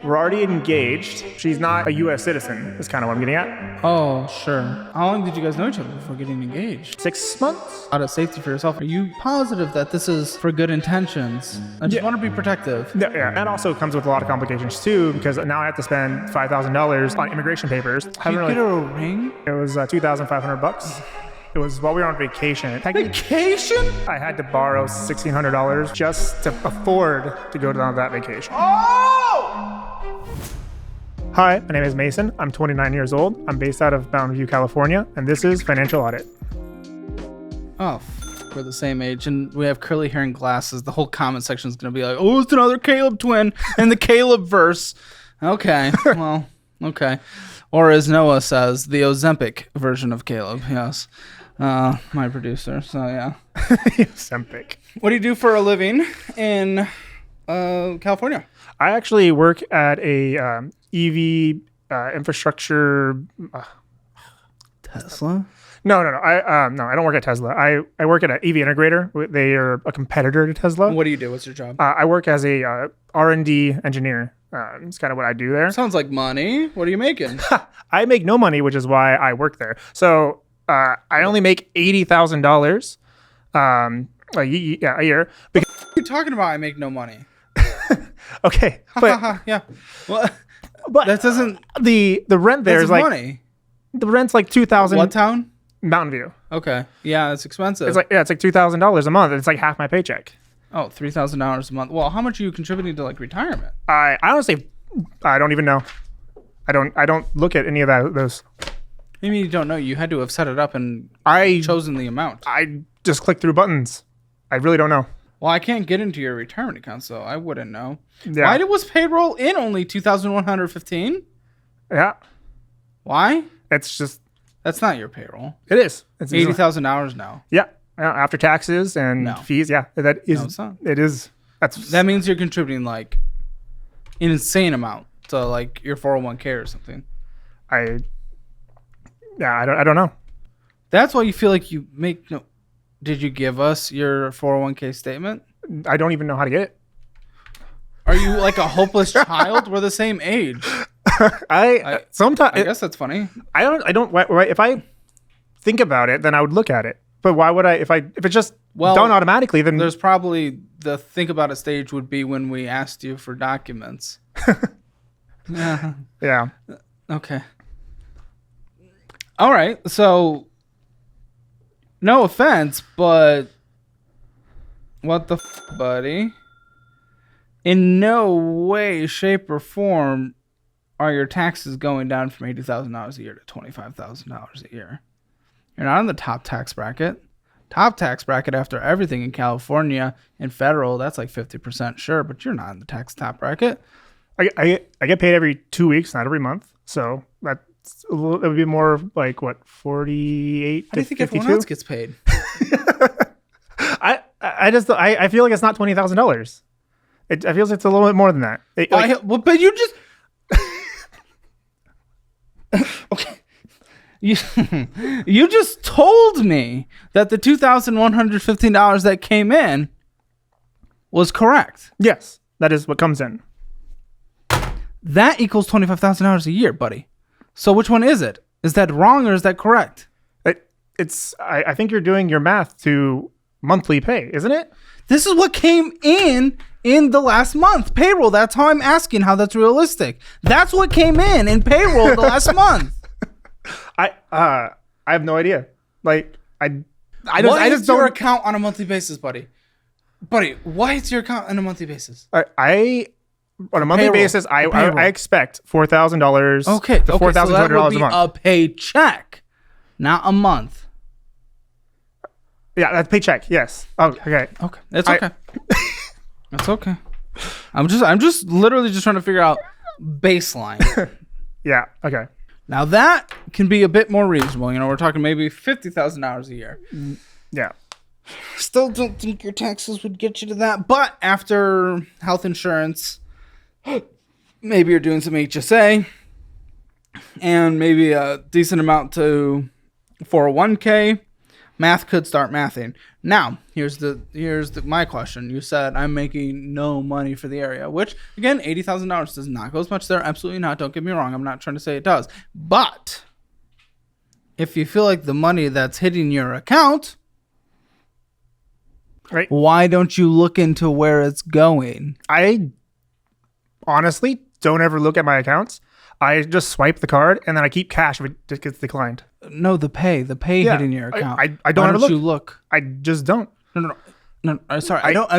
We're already engaged. She's not a U.S. citizen, is kind of what I'm getting at. Oh, sure. How long did you guys know each other before getting engaged? 6 months? Out of safety for yourself, are you positive that this is for good intentions? I just want to be protective. Yeah, that also comes with a lot of complications too, because now I have to spend $5,000 on immigration papers. Did you get a ring? It was $2,500. It was while we were on vacation. Vacation? I had to borrow $1,600 just to afford to go to that vacation. Oh! Hi, my name is Mason. I'm 29 years old. I'm based out of Mountain View, California, and this is Financial Audit. Oh, we're the same age, and we have curly hair and glasses. The whole comment section is going to be like, oh, it's another Caleb twin in the Caleb verse. Okay, well, okay. Or as Noah says, the Ozempic version of Caleb, yes. My producer, so yeah. Ozempic. What do you do for a living in California? I actually work at a EV infrastructure. Tesla? No. I don't work at Tesla. I work at an EV integrator. They are a competitor to Tesla. What do you do? What's your job? I work as a R&D engineer. It's kind of what I do there. Sounds like money. What are you making? I make no money, which is why I work there. So I only make $80,000 a year. What are you talking about? I make no money. Okay, but yeah. Well, but that doesn't. The rent there is like money. The rent's like $2,000. What town? Mountain View. Okay. Yeah, it's expensive. It's like $2,000 a month. It's like half my paycheck. Oh, $3,000 a month. Well, how much are you contributing to like retirement? I honestly, I don't even know. I don't look at any of those. You mean you don't know? You had to have set it up and chosen the amount. I just click through buttons. I really don't know. Well, I can't get into your retirement account, so I wouldn't know. Yeah. Why was payroll in only 2,115? Yeah. Why? It's just. That's not your payroll. It is. It's $80,000 now. Yeah. After taxes and fees. Yeah. That is. No, it's not. It is. That means you're contributing like an insane amount to like your 401k or something. I don't know. That's why you feel like you make no. Did you give us your 401k statement? I don't even know how to get it. Are you like a hopeless child? We're the same age. Sometimes I guess that's funny. I don't. If I think about it, then I would look at it. But why would I? If it's just done automatically, then there's probably the think about it stage would be when we asked you for documents. Yeah. Yeah. Okay. All right. So, no offense, but what the buddy? In no way, shape, or form are your taxes going down from $80,000 a year to $25,000 a year. You're not in the top tax bracket. Top tax bracket after everything in California and federal, that's like 50%, sure, but you're not in the tax top bracket. I get paid every 2 weeks, not every month. So that's it would be more like what 48. How do you think everyone else gets paid? I feel like it's not $20,000. I feel like it's a little bit more than that. But you just okay. You just told me that the $2,115 that came in was correct. Yes, that is what comes in. That equals $25,000 a year, buddy. So which one is it? Is that wrong or is that correct? I think you're doing your math to monthly pay, isn't it? This is what came in the last month. Payroll. That's how I'm asking how that's realistic. That's what came in payroll the last month. I have no idea. Like I just don't. Your account on a monthly basis, buddy. Why is your account on a monthly basis? On a monthly basis, I expect $4,000. Okay, to $4,200 so that would be a month. A paycheck, not a month. Yeah, that's paycheck. Yes. Oh, okay. Okay, it's okay. That's okay. I'm just literally just trying to figure out baseline. Yeah. Okay. Now that can be a bit more reasonable. You know, we're talking maybe $50,000 a year. Yeah. Still don't think your taxes would get you to that. But after health insurance, maybe you're doing some HSA and maybe a decent amount to 401k. Math could start mathing. Now, here's my question. You said I'm making no money for the area, which again, $80,000 does not go as much there. Absolutely not. Don't get me wrong. I'm not trying to say it does. But if you feel like the money that's hitting your account, right? Why don't you look into where it's going? I honestly don't ever look at my accounts. I just swipe the card and then I keep cash if it just gets declined. No, the pay hitting your account. I don't ever look. You look? I just don't. No. Sorry, I don't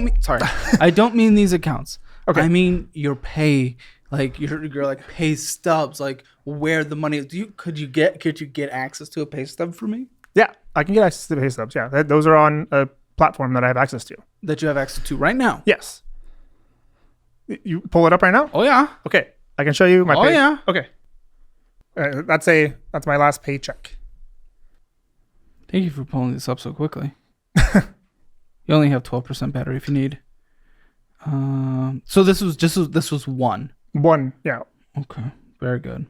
mean. Sorry, I don't mean these accounts. Okay. I mean your pay, like your like pay stubs, like where the money. Could you get access to a pay stub for me? Yeah, I can get access to the pay stubs. Yeah, those are on a platform that I have access to. That you have access to right now. Yes. You pull it up right now? Oh yeah. Okay, I can show you my. Oh pay. yeah. Okay. That's my last paycheck. Thank you for pulling this up so quickly. You only have 12% battery if you need. So this was one. One, yeah. Okay, very good.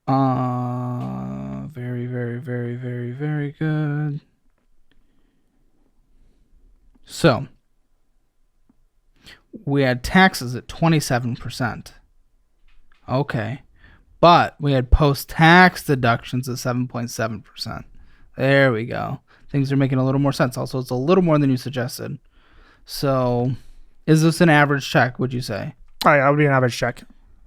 Very, very, very, very, very good. So we had taxes at 27%. Okay. But we had post-tax deductions at 7.7%. There we go. Things are making a little more sense. Also, it's a little more than you suggested. So, is this an average check, would you say? Oh, yeah, that would be an average check.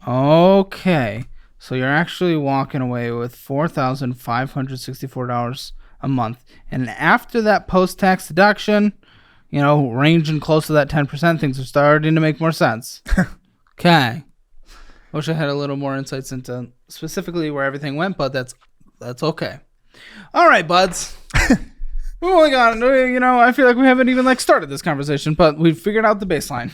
Okay. So, you're actually walking away with $4,564 a month. And after that post-tax deduction, ranging close to that 10%, things are starting to make more sense. Okay. Wish I had a little more insights into specifically where everything went, but that's okay. All right, buds. We only got, I feel like we haven't even started this conversation, but we've figured out the baseline.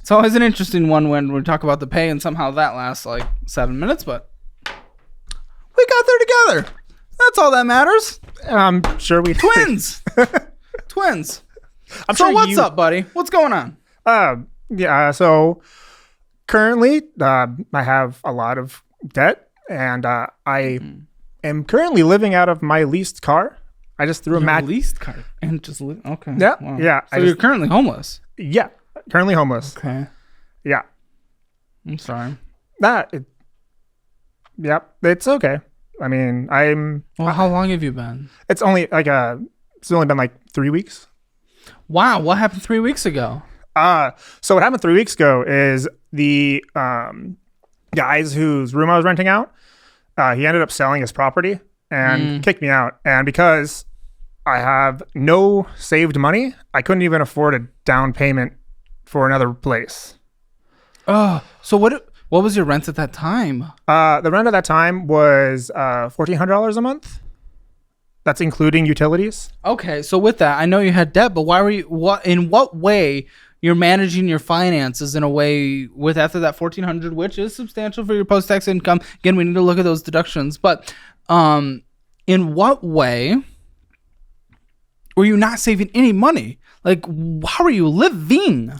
It's always an interesting one when we talk about the pay and somehow that lasts 7 minutes, but we got there together. That's all that matters. I'm sure we Twins. Twins. What's up, buddy? What's going on? Yeah, so currently, I have a lot of debt, and I am currently living out of my leased car. I just threw a leased car and just live. Okay. Yeah, wow. yeah. So you're currently homeless. Yeah, currently homeless. Okay. Yeah. I'm sorry. Yep, it's okay. I mean, Well, how long have you been? It's only it's only been 3 weeks. Wow, what happened 3 weeks ago? So what happened 3 weeks ago is the guys whose room I was renting out, he ended up selling his property and kicked me out. And because I have no saved money, I couldn't even afford a down payment for another place. Oh, so what was your rent at that time? The rent at that time was $1,400 a month. That's including utilities. Okay, so with that, I know you had debt, but in what way you're managing your finances in a way with after that $1,400, which is substantial for your post-tax income. Again, we need to look at those deductions, but in what way were you not saving any money? How are you living?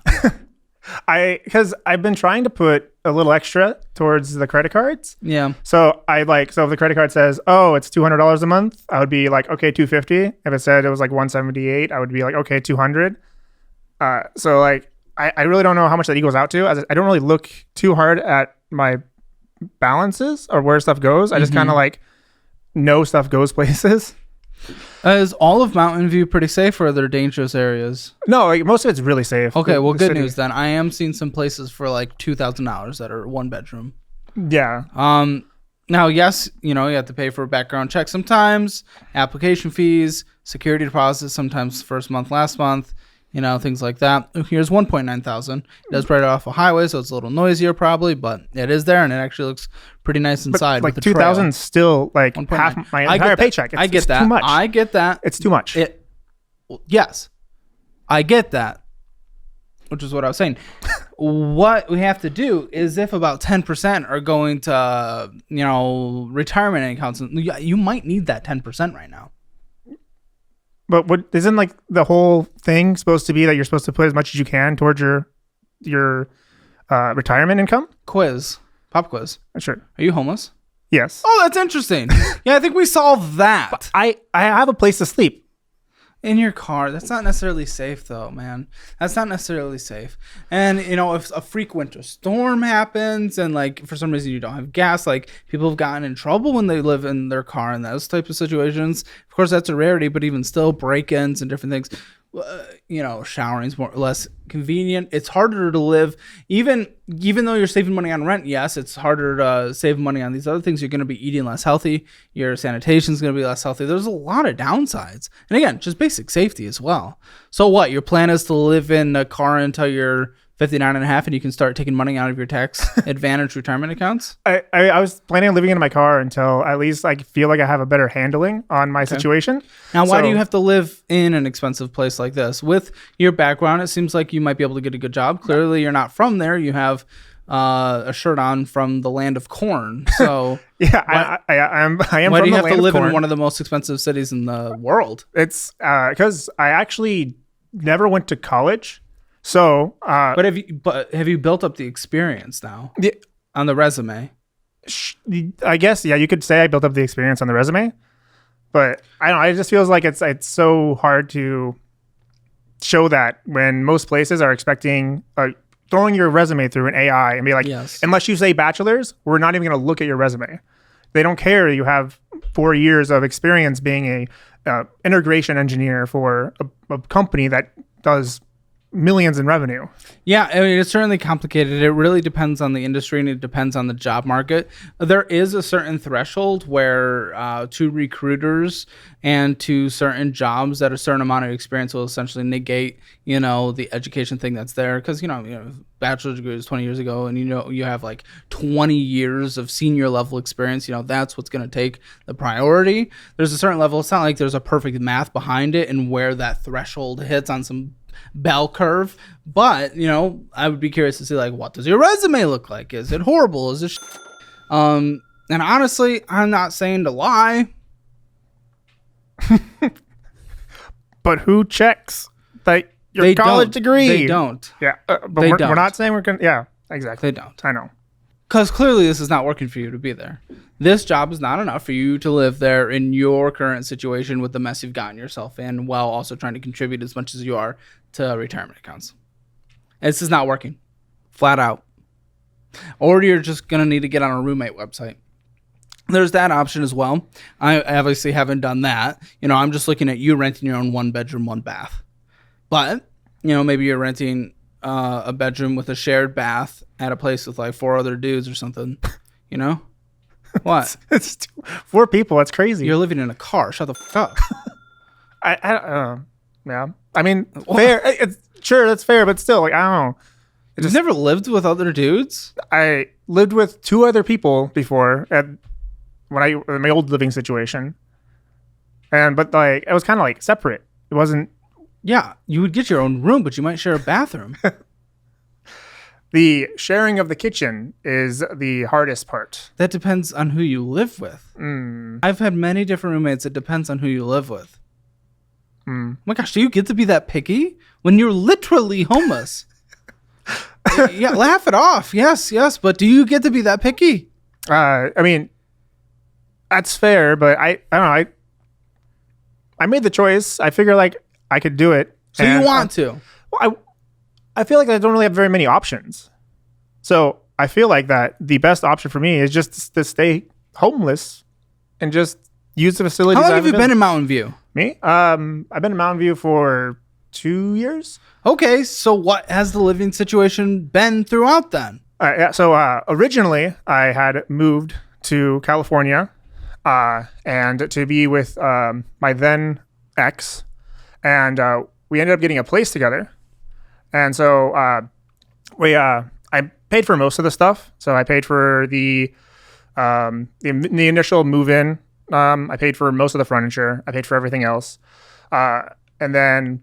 Because I've been trying to put a little extra towards the credit cards. Yeah. So so if the credit card says, oh, it's $200 a month, I would be okay, $250. If it said it was $178, I would be okay, $200. So I really don't know how much that equals out to. I don't really look too hard at my balances or where stuff goes. I just kind of know stuff goes places. Is all of Mountain View pretty safe, or are there dangerous areas? No, most of it's really safe. Okay, well, good news then. I am seeing some places for $2,000 that are 1 bedroom. Yeah. Now, yes, you have to pay for a background check sometimes, application fees, security deposits, sometimes first month, last month, things like that. Here's 1.9 thousand. It does right off a highway, so it's a little noisier probably, but it is there, and it actually looks pretty nice inside. But 2,000 is still half my entire paycheck. I get that. Too much. I get that. It's too much. Yes, I get that, which is what I was saying. What we have to do is if about 10% are going to, retirement accounts, you might need that 10% right now. But what isn't the whole thing supposed to be that you're supposed to put as much as you can towards your retirement income? Pop quiz. Sure. Are you homeless? Yes. Oh, that's interesting. Yeah, I think we solved that. I have a place to sleep. In your car. That's not necessarily safe, though, man. That's not necessarily safe. And, if a freak winter storm happens and, like, for some reason you don't have gas, like, people have gotten in trouble when they live in their car in those types of situations. Of course, that's a rarity, but even still, break-ins and different things. Showering is more or less convenient. It's harder to live, even though you're saving money on rent. Yes, it's harder to save money on these other things. You're going to be eating less healthy. Your sanitation is going to be less healthy. There's a lot of downsides, and again, just basic safety as well. So what? Your plan is to live in a car until you're 59 and a half, and you can start taking money out of your tax advantage retirement accounts? I was planning on living in my car until at least I feel like I have a better handling on my situation. Now, why do you have to live in an expensive place like this? With your background, it seems like you might be able to get a good job. Clearly, you're not from there. You have a shirt on from the land of corn. So yeah, I am. Why from do you the have land to of live in corn. one of the most expensive cities in the world? It's because I actually never went to college. So, but have you built up the experience now on the resume? I guess, yeah, you could say I built up the experience on the resume, but I don't know. It just feels like it's so hard to show that when most places are expecting throwing your resume through an AI and be like, yes, unless you say bachelor's, we're not even going to look at your resume. They don't care you have 4 years of experience being a integration engineer for a company that does millions in revenue. Yeah, I mean, it's certainly complicated. It really depends on the industry and it depends on the job market. There is a certain threshold where to recruiters and to certain jobs that a certain amount of experience will essentially negate, the education thing that's there. Because, bachelor's degree was 20 years ago and, you have like 20 years of senior level experience, that's what's going to take the priority. There's a certain level. It's not like there's a perfect math behind it and where that threshold hits on some bell curve, but I would be curious to see, like, what does your resume look like? Is it horrible? Is it and honestly, I'm not saying to lie, but who checks that your college degree? They don't. Yeah, but we're not saying we're gonna. Yeah, exactly. They don't. I know. Because clearly this is not working for you to be there. This job is not enough for you to live there in your current situation with the mess you've gotten yourself in, while also trying to contribute as much as you are to retirement accounts. This is not working. Flat out. Or you're just going to need to get on a roommate website. There's that option as well. I obviously haven't done that. I'm just looking at you renting your own 1 bedroom, 1 bath. But, maybe you're renting a bedroom with a shared bath at a place with like 4 other dudes or something, What? It's 4 people. That's crazy. You're living in a car. Shut the f up. Yeah. I mean, fair. Sure, that's fair, but still, like, I don't know. You've never lived with other dudes? I lived with 2 other people before in my old living situation, but like it was kind of like separate. It wasn't. Yeah, you would get your own room, but you might share a bathroom. The sharing of the kitchen is the hardest part. That depends on who you live with. I've had many different roommates. It depends on who you live with. Oh my gosh, do you get to be that picky when you're literally homeless? Yeah, laugh it off. Yes, but do you get to be that picky? I mean, that's fair, but I don't know. I made the choice. I figure like I could do it. So you want to? Well, I feel like I don't really have very many options. So I feel like that the best option for me is just to stay homeless and just use the facilities. How long have you been in Mountain View? Me? I've been in Mountain View for 2 years. Okay, so what has the living situation been throughout then? Yeah, so originally I had moved to California and to be with my then ex, and we ended up getting a place together. And so I paid for most of the stuff. So I paid for the initial move-in. I paid for most of the furniture. I paid for everything else. And then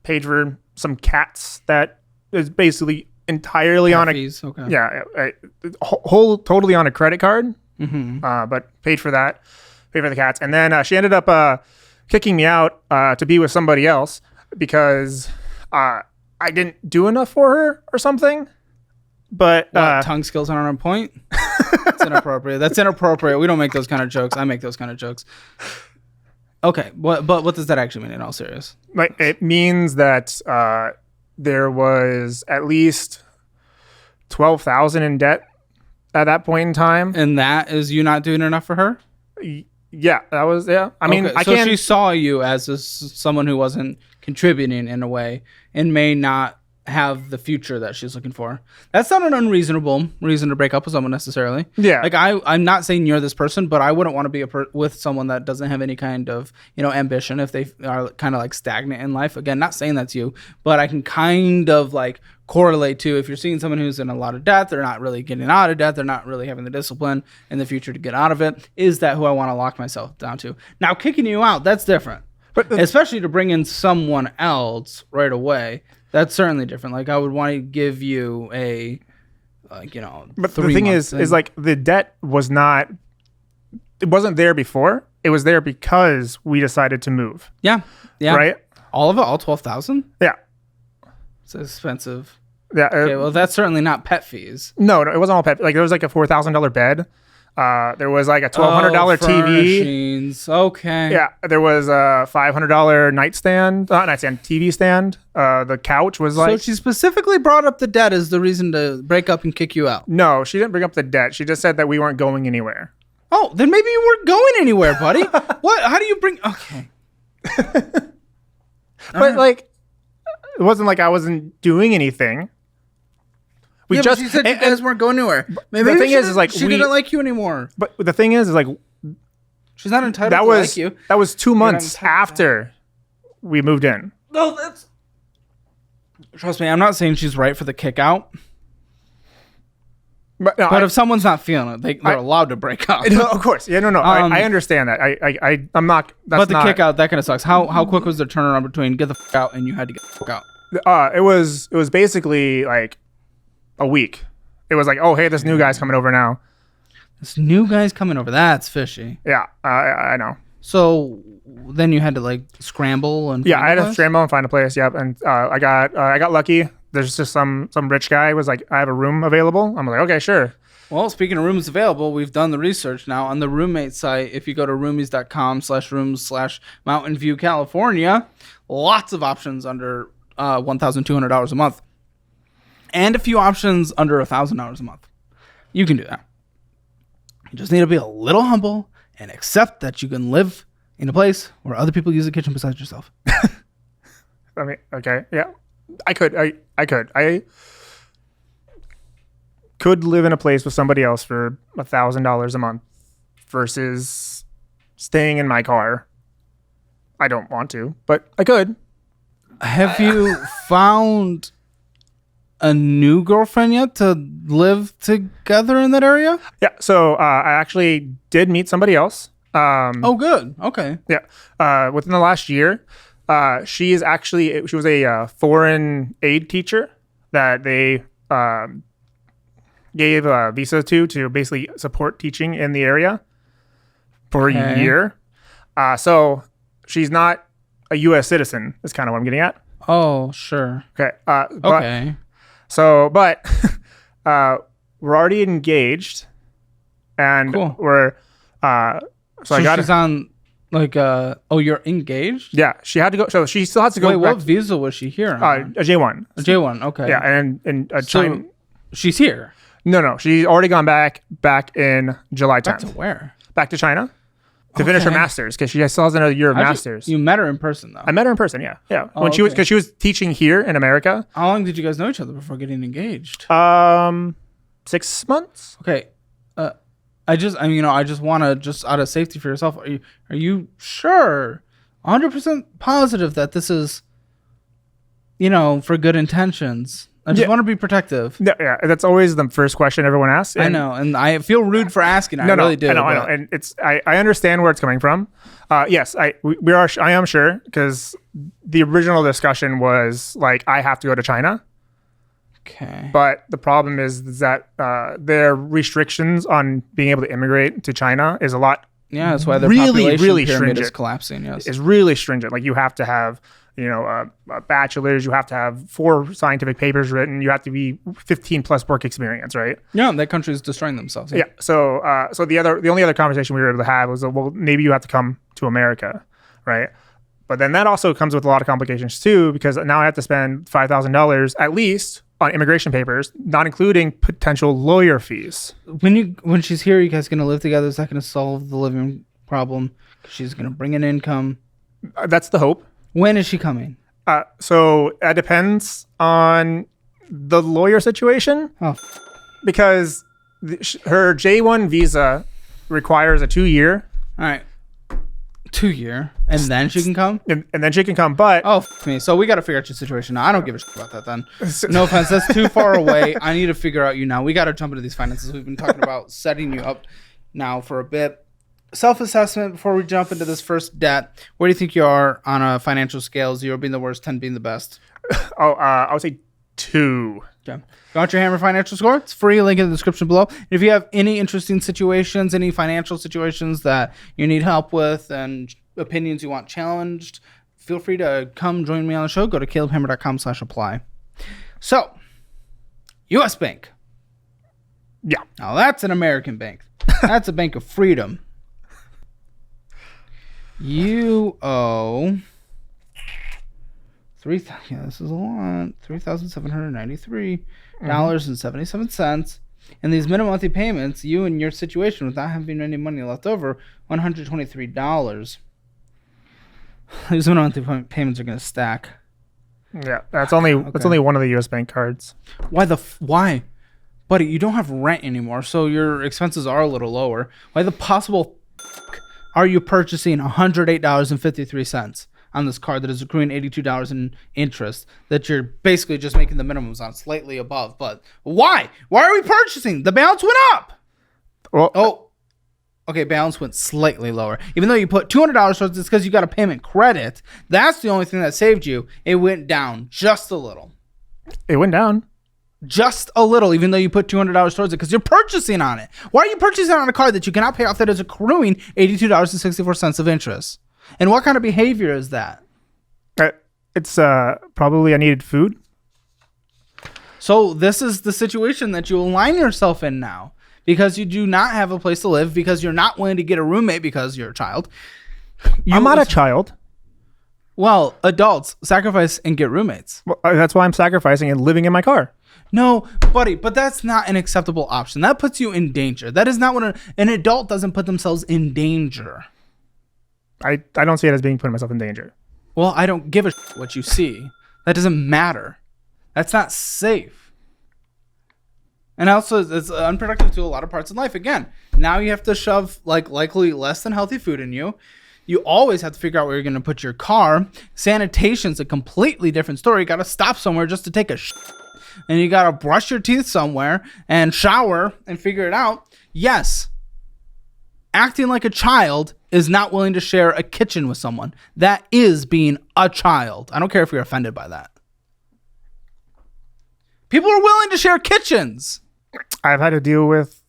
paid for some cats that is basically entirely on a... Okay. Yeah, totally on a credit card. But paid for that. Paid for the cats. And then she ended up kicking me out to be with somebody else because... I didn't do enough for her or something, but tongue skills aren't on point. It's inappropriate. That's inappropriate. We don't make those kind of jokes. I make those kind of jokes. Okay, but what does that actually mean in all seriousness? Like, it means that there was at least 12,000 in debt at that point in time. And that is you not doing enough for her? Yeah, that was, yeah. I mean, okay, so she saw you as someone who wasn't contributing in a way and may not have the future that she's looking for. That's not an unreasonable reason to break up with someone necessarily. Yeah. Like I'm not saying you're this person, but I wouldn't want to be with someone that doesn't have any kind of, ambition if they are kind of like stagnant in life. Again, not saying that's you, but I can kind of like correlate to if you're seeing someone who's in a lot of debt, they're not really getting out of debt, they're not really having the discipline in the future to get out of it. Is that who I want to lock myself down to? Now, kicking you out, that's different. But especially to bring in someone else right away. That's certainly different. Like I would want to give you a, But the thing is like the debt it wasn't there before. It was there because we decided to move. Yeah. Right. All of it, all 12,000. Yeah. It's expensive. Yeah. Okay. Well, that's certainly not pet fees. No, it wasn't all pet. Like there was like a $4,000 bed. There was like a $1,200 TV. Okay. Yeah, there was a $500 TV stand. The couch was like. So she specifically brought up the debt as the reason to break up and kick you out. No, she didn't bring up the debt. She just said that we weren't going anywhere. Oh, then maybe you weren't going anywhere, buddy. What? How do you bring? Okay. But like, it wasn't like I wasn't doing anything. But she said you guys weren't going anywhere. Maybe the thing is like she didn't like you anymore. But the thing is like she's not entitled to like you. That was 2 months after we moved in. No, that's. Trust me, I'm not saying she's right for the kick out. But if someone's not feeling it, they're allowed to break up. No, of course, yeah, no. I understand that. I'm not. That's but the kick out, that kind of sucks. How quick was the turnaround between get the fuck out and you had to get the fuck out? It was basically like a week. It was like, oh, hey, this new guy's coming over now. This new guy's coming over. That's fishy. Yeah, I know. So then you had to like scramble and I had to scramble and find a place. Yep, and I got lucky. There's just some rich guy was like, I have a room available. I'm like, okay, sure. Well, speaking of rooms available, we've done the research now on the roommate site. If you go to roomies.com/rooms/Mountain View, California, lots of options under $1,200 a month. And a few options under $1,000 a month. You can do that. You just need to be a little humble and accept that you can live in a place where other people use the kitchen besides yourself. I mean, okay, yeah, I could live in a place with somebody else for $1,000 a month versus staying in my car. I don't want to, but I could. Have you found a new girlfriend yet to live together in that area? Yeah, so I actually did meet somebody else. Oh, good. Okay. Yeah, within the last year, she was a foreign aid teacher that they gave a visa to basically support teaching in the area for a year. So she's not a U.S. citizen. Is kind of what I'm getting at. Oh, sure. Okay. Okay. But we're already engaged, and cool. we're so I got she's on like you're engaged? Yeah, she had to go. So she still has to go. Wait, what visa was she here on? A J1. A J1. Okay. Yeah, and China. She's here. No, she's already gone back in July 10th. Back to where? Back to China. To finish her master's, because she still has another year of master's. You met her in person, though. I met her in person, yeah. Oh, because she was teaching here in America. How long did you guys know each other before getting engaged? 6 months. Okay. I just want to, just out of safety for yourself, are you sure, 100% positive that this is, for good intentions? I just want to be protective. Yeah, that's always the first question everyone asks. I know, and I feel rude for asking. I really do. I know, and I understand where it's coming from. Yes, I am sure, because the original discussion was like, I have to go to China. Okay. But the problem is that their restrictions on being able to immigrate to China is a lot. Yeah, that's why their really population pyramid stringent. is collapsing. Yes, it's really stringent. Like you have to have a bachelor's, you have to have 4 scientific papers written, you have to be 15 plus work experience, right? Yeah, that country is destroying themselves. Yeah. So the only other conversation we were able to have was, well, maybe you have to come to America, right? But then that also comes with a lot of complications too, because now I have to spend $5,000 at least on immigration papers, not including potential lawyer fees. When she's here, you guys gonna live together? Is that gonna solve the living problem? She's gonna bring an income. That's the hope. When is she coming? So it depends on the lawyer situation. Oh, because her J1 visa requires a 2-year. all right. 2-year, and then she can come. And then she can come, but Me. So we got to figure out your situation now. I don't give a shit about that. Then, no offense, that's too far away. I need to figure out you now. We got to jump into these finances. We've been talking about setting you up now for a bit. Self-assessment before we jump into this first debt. Where do you think you are on a financial scale? 0 being the worst, 10 being the best. I would say 2. Okay. Go out your Hammer Financial Score. It's free. Link in the description below. And if you have any interesting situations, any financial situations that you need help with and opinions you want challenged, feel free to come join me on the show. Go to calebhammer.com/apply. So, U.S. Bank. Yeah. Now, that's an American bank. That's a bank of freedom. You owe... this is a lot. $3,793.77. And these minimum monthly payments, you in your situation without having any money left over, $123. These minimum monthly payments are going to stack. Yeah, that's only one of the U.S. bank cards. Why? Buddy, you don't have rent anymore, so your expenses are a little lower. Why the possible are you purchasing $108.53? On this card that is accruing $82 in interest that you're basically just making the minimums on, slightly above? But why? Why are we purchasing? The balance went up. Well, okay, balance went slightly lower. Even though you put $200 towards this because you got a payment credit, that's the only thing that saved you. It went down just a little. It went down. Just a little, even though you put $200 towards it because you're purchasing on it. Why are you purchasing on a card that you cannot pay off that is accruing $82.64 of interest? And what kind of behavior is that? It's probably I needed food. So this is the situation that you align yourself in now because you do not have a place to live, because you're not willing to get a roommate because you're a child. I'm not a child. Well, adults sacrifice and get roommates. Well, that's why I'm sacrificing and living in my car. No, buddy, but that's not an acceptable option. That puts you in danger. That is not what an adult doesn't put themselves in danger. I don't see it as being putting myself in danger. Well, I don't give a shit what you see. That doesn't matter. That's not safe. And also, it's unproductive to a lot of parts of life. Again, now you have to shove likely less than healthy food in you. You always have to figure out where you're going to put your car. Sanitation's a completely different story. You got to stop somewhere just to take a shit. And you got to brush your teeth somewhere and shower and figure it out. Yes. Acting like a child is not willing to share a kitchen with someone. That is being a child. I don't care if you're offended by that. People are willing to share kitchens. I've had to deal with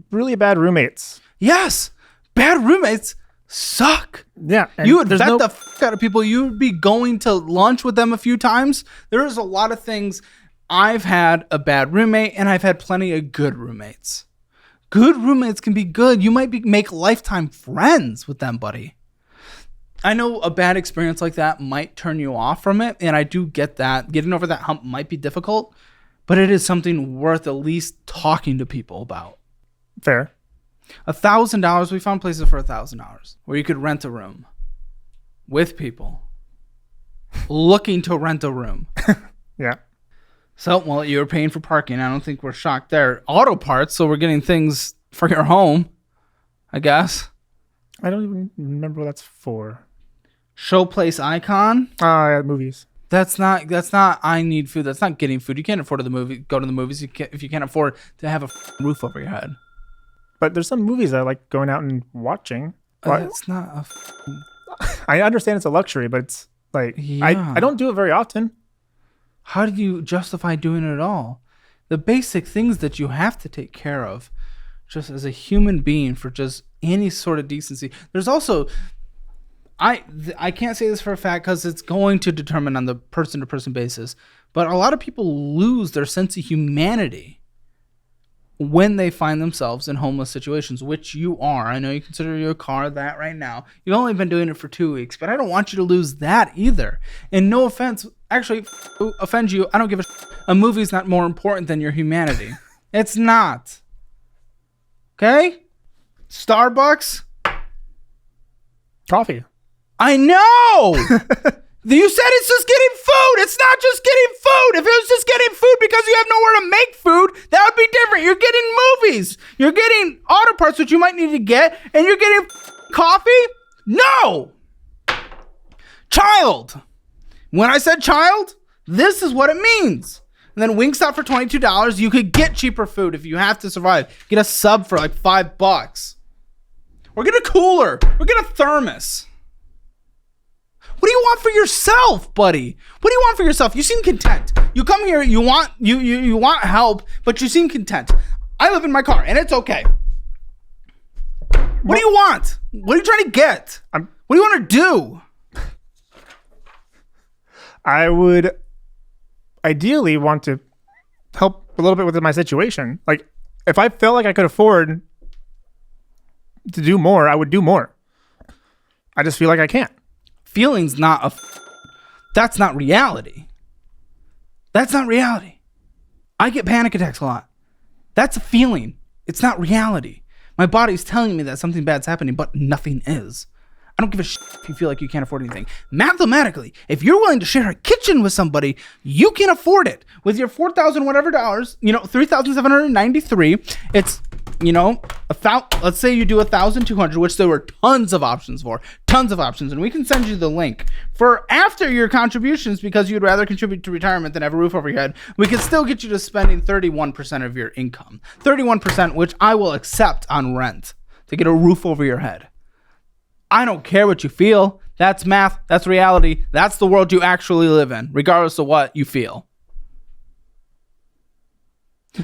really bad roommates. Yes. Bad roommates suck. Yeah. You would vet the fuck out of people. You would be going to lunch with them a few times. There's a lot of things. I've had a bad roommate and I've had plenty of good roommates. Good roommates can be good. You might make lifetime friends with them, buddy. I know a bad experience like that might turn you off from it, and I do get that. Getting over that hump might be difficult, but it is something worth at least talking to people about. Fair. $1,000. We found places for $1,000 where you could rent a room with people looking to rent a room. Yeah. So, well, you're paying for parking. I don't think we're shocked there. Auto parts, so we're getting things for your home, I guess. I don't even remember what that's for. Showplace icon. Yeah, movies. That's not. I need food. That's not getting food. You can't afford go to the movies. If you can't afford to have a roof over your head. But there's some movies I like going out and watching. It's not a. I understand it's a luxury, but it's like I don't do it very often. How do you justify doing it at all? The basic things that you have to take care of, just as a human being, for just any sort of decency. There's also, I can't say this for a fact because it's going to determine on the person-to-person basis, but a lot of people lose their sense of humanity when they find themselves in homeless situations, which you are. I know you consider your car that right now. You've only been doing it for 2 weeks, but I don't want you to lose that either. And no offense, actually, offend you, I don't give a shit. A movie's not more important than your humanity. It's not. Okay? Starbucks? Coffee. I know! You said it's just getting food. It's not just getting food. If it was just getting food because you have nowhere to make food, that would be different. You're getting movies. You're getting auto parts, which you might need to get, and you're getting coffee? No! Child. When I said child, this is what it means. And then Wingstop for $22, you could get cheaper food if you have to survive. Get a sub for like $5. Or get a cooler. Or get a thermos. What do you want for yourself, buddy? What do you want for yourself? You seem content. You come here, you want help, but you seem content. I live in my car, and it's okay. What do you want? What are you trying to get? What do you want to do? I would ideally want to help a little bit with my situation. Like, if I felt like I could afford to do more, I would do more. I just feel like I can't. Feeling's not that's not reality. That's not reality. I get panic attacks a lot. That's a feeling. It's not reality. My body's telling me that something bad's happening, but nothing is. I don't give a shit if you feel like you can't afford anything. Mathematically, if you're willing to share a kitchen with somebody, you can afford it. With your $4,000 whatever dollars, $3,793, it's, let's say you do 1,200, which there were tons of options for. Tons of options. And we can send you the link. For after your contributions, because you'd rather contribute to retirement than have a roof over your head, we can still get you to spending 31% of your income. 31%, which I will accept on rent to get a roof over your head. I don't care what you feel. That's math. That's reality. That's the world you actually live in, regardless of what you feel.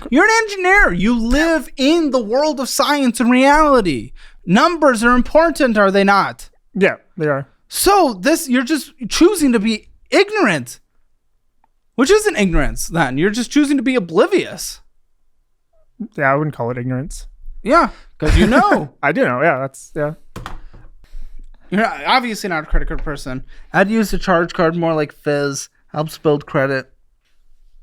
You're an engineer. You live in the world of science and reality. Numbers are important, are they not? Yeah, they are. So you're just choosing to be ignorant, which isn't ignorance then. You're just choosing to be oblivious. Yeah, I wouldn't call it ignorance. Yeah, because you know. I do know. Yeah. You're obviously not a credit card person. I'd use the charge card more like Fizz. Helps build credit.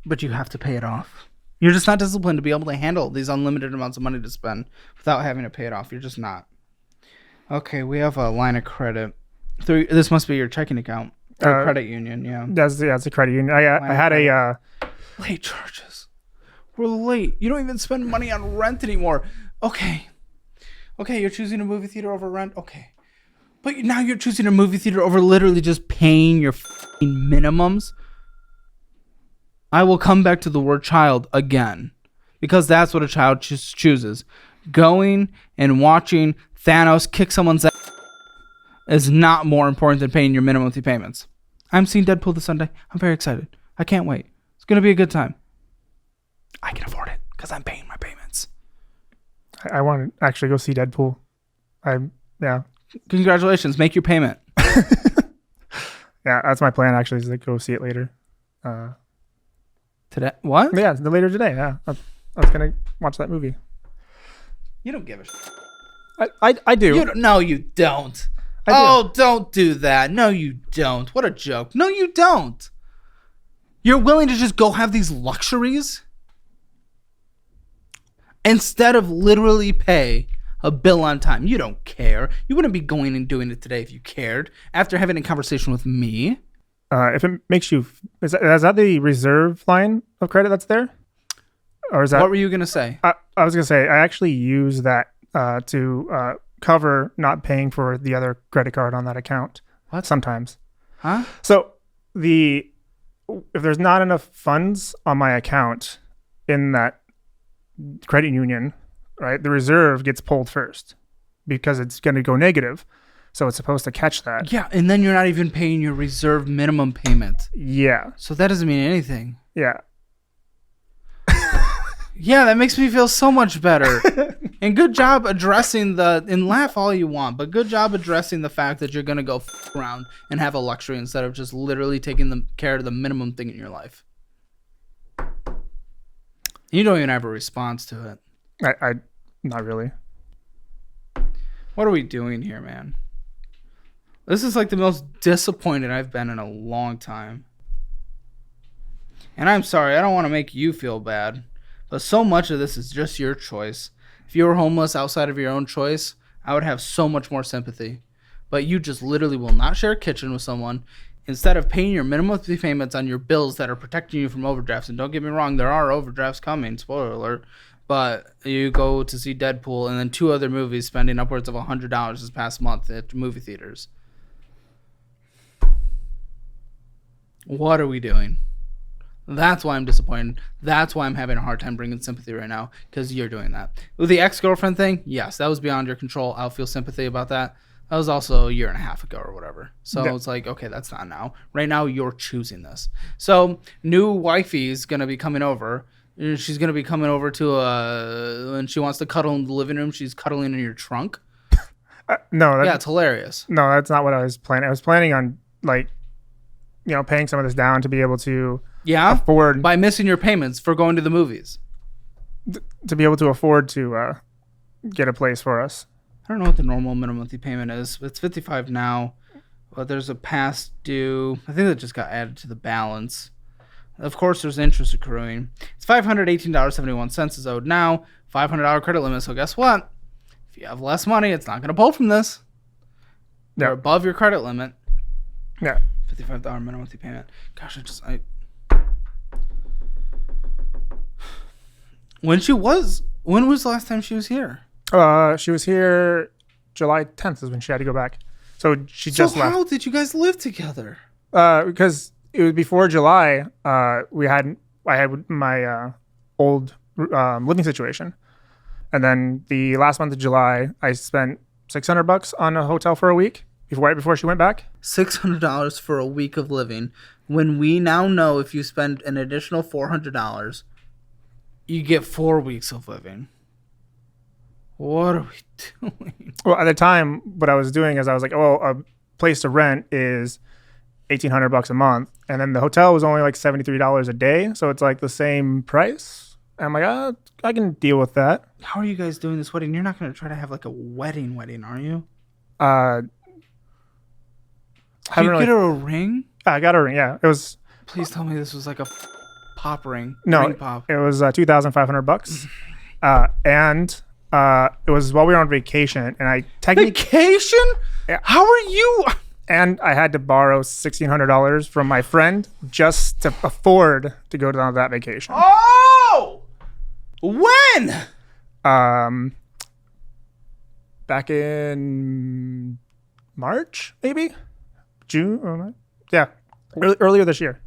But you have to pay it off. You're just not disciplined to be able to handle these unlimited amounts of money to spend without having to pay it off. You're just not. Okay, we have a line of credit. This must be your checking account. Or credit union, yeah. It's a credit union. I had a... Late charges. We're late. You don't even spend money on rent anymore. Okay, you're choosing a movie theater over rent? Okay. But now you're choosing a movie theater over literally just paying your minimums. I will come back to the word child again, because that's what a child chooses. Going and watching Thanos kick someone's ass is not more important than paying your minimum monthly payments. I'm seeing Deadpool this Sunday. I'm very excited. I can't wait. It's going to be a good time. I can afford it because I'm paying my payments. I want to actually go see Deadpool. Yeah. Congratulations. Make your payment. Yeah, that's my plan, actually, is to go see it later. Today? What? Yeah, later today. Yeah. I was going to watch that movie. You don't give a shit. I do. No, you don't. Don't do that. No, you don't. What a joke. No, you don't. You're willing to just go have these luxuries instead of literally pay a bill on time. You don't care. You wouldn't be going and doing it today if you cared after having a conversation with me. If it makes you... Is that the reserve line of credit that's there? Or is that... What were you going to say? I was going to say, I actually use that to cover not paying for the other credit card on that account. What? Sometimes. Huh? So if there's not enough funds on my account in that credit union, right, the reserve gets pulled first because it's going to go negative. So it's supposed to catch that. Yeah, and then you're not even paying your reserve minimum payment. Yeah. So that doesn't mean anything. Yeah. Yeah, that makes me feel so much better. And good job addressing and laugh all you want, but good job addressing the fact that you're going to go around and have a luxury instead of just literally taking the care of the minimum thing in your life. You don't even have a response to it. I not really. What are we doing here, man? This is like the most disappointed I've been in a long time. And I'm sorry, I don't want to make you feel bad, but so much of this is just your choice. If you were homeless outside of your own choice, I would have so much more sympathy. But you just literally will not share a kitchen with someone. Instead of paying your minimum monthly payments on your bills that are protecting you from overdrafts, and don't get me wrong, there are overdrafts coming, spoiler alert, but you go to see Deadpool and then 2 other movies spending upwards of $100 this past month at movie theaters. What are we doing? That's why I'm disappointed. That's why I'm having a hard time bringing sympathy right now, because you're doing that. With the ex-girlfriend thing, yes, that was beyond your control. I'll feel sympathy about that. That was also a year and a half ago or whatever. So It's like, okay, that's not now. Right now, you're choosing this. So new wifey's going to be coming over. She's going to be coming over and she wants to cuddle in the living room. She's cuddling in your trunk. No. Yeah, it's hilarious. No, that's not what I was planning. I was planning on, like, paying some of this down to be able to afford. By missing your payments for going to the movies. To be able to afford to get a place for us. I don't know what the normal minimum monthly payment is. It's $55 now, but there's a past due. I think that just got added to the balance. Of course, there's interest accruing. It's $518.71 is owed now. $500 credit limit. So guess what? If you have less money, it's not going to pull from this. You're above your credit limit. Yeah. $55 minimum monthly payment. Gosh, when was the last time she was here? She was here July 10th is when she had to go back. So she just left. So how did you guys live together? Because it was before July. I had my old living situation, and then the last month of July, I spent $600 on a hotel for a week right before she went back. $600 for a week of living. When we now know if you spend an additional $400, you get 4 weeks of living. What are we doing? Well, at the time, what I was doing is I was like, oh, a place to rent is $1,800 a month. And then the hotel was only like $73 a day. So it's like the same price. And I'm like, I can deal with that. How are you guys doing this wedding? You're not going to try to have like a wedding, are you? Did you get her a ring? I got a ring, yeah. It was. Please tell me this was like a pop ring. No, ring pop. It was $2,500. And it was while we were on vacation, and I technically vacation. Yeah. How are you? And I had to borrow $1,600 from my friend just to afford to go down that vacation. Oh, when? Back in March, maybe June. Yeah, earlier this year.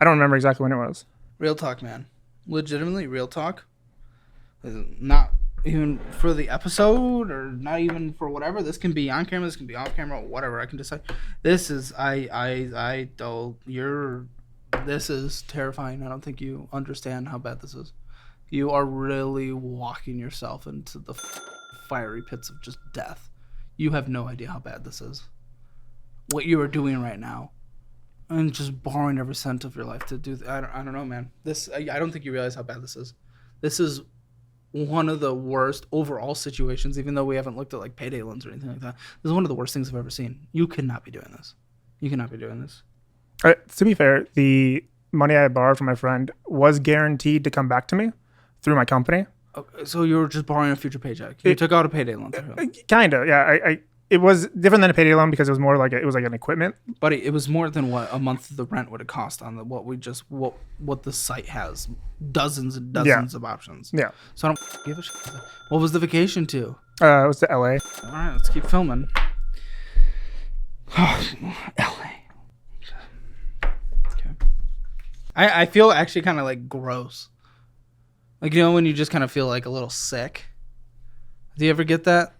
I don't remember exactly when it was. Real talk, man. Legitimately, real talk. Not even for the episode, or not even for whatever. This can be on camera. This can be off camera. Whatever. I can decide. This is This is terrifying. I don't think you understand how bad this is. You are really walking yourself into the fiery pits of just death. You have no idea how bad this is. What you are doing right now, and just borrowing every cent of your life to do. I don't know, man. I don't think you realize how bad this is. This is one of the worst overall situations, even though we haven't looked at like payday loans or anything like that. This is one of the worst things I've ever seen. You cannot be doing this. You cannot be doing this. To be fair, the money I borrowed from my friend was guaranteed to come back to me through my company. Okay, so you were just borrowing a future paycheck. You took out a payday loan. Kind of, yeah. It was different than a payday loan because it was more like it was like an equipment. But it was more than what a month of the rent would have cost on what the site has. Dozens and dozens of options. Yeah. So I don't give a shit. What was the vacation to? It was to LA. All right, let's keep filming. LA. Okay. I feel actually kind of like gross. Like, when you just kind of feel like a little sick. Do you ever get that?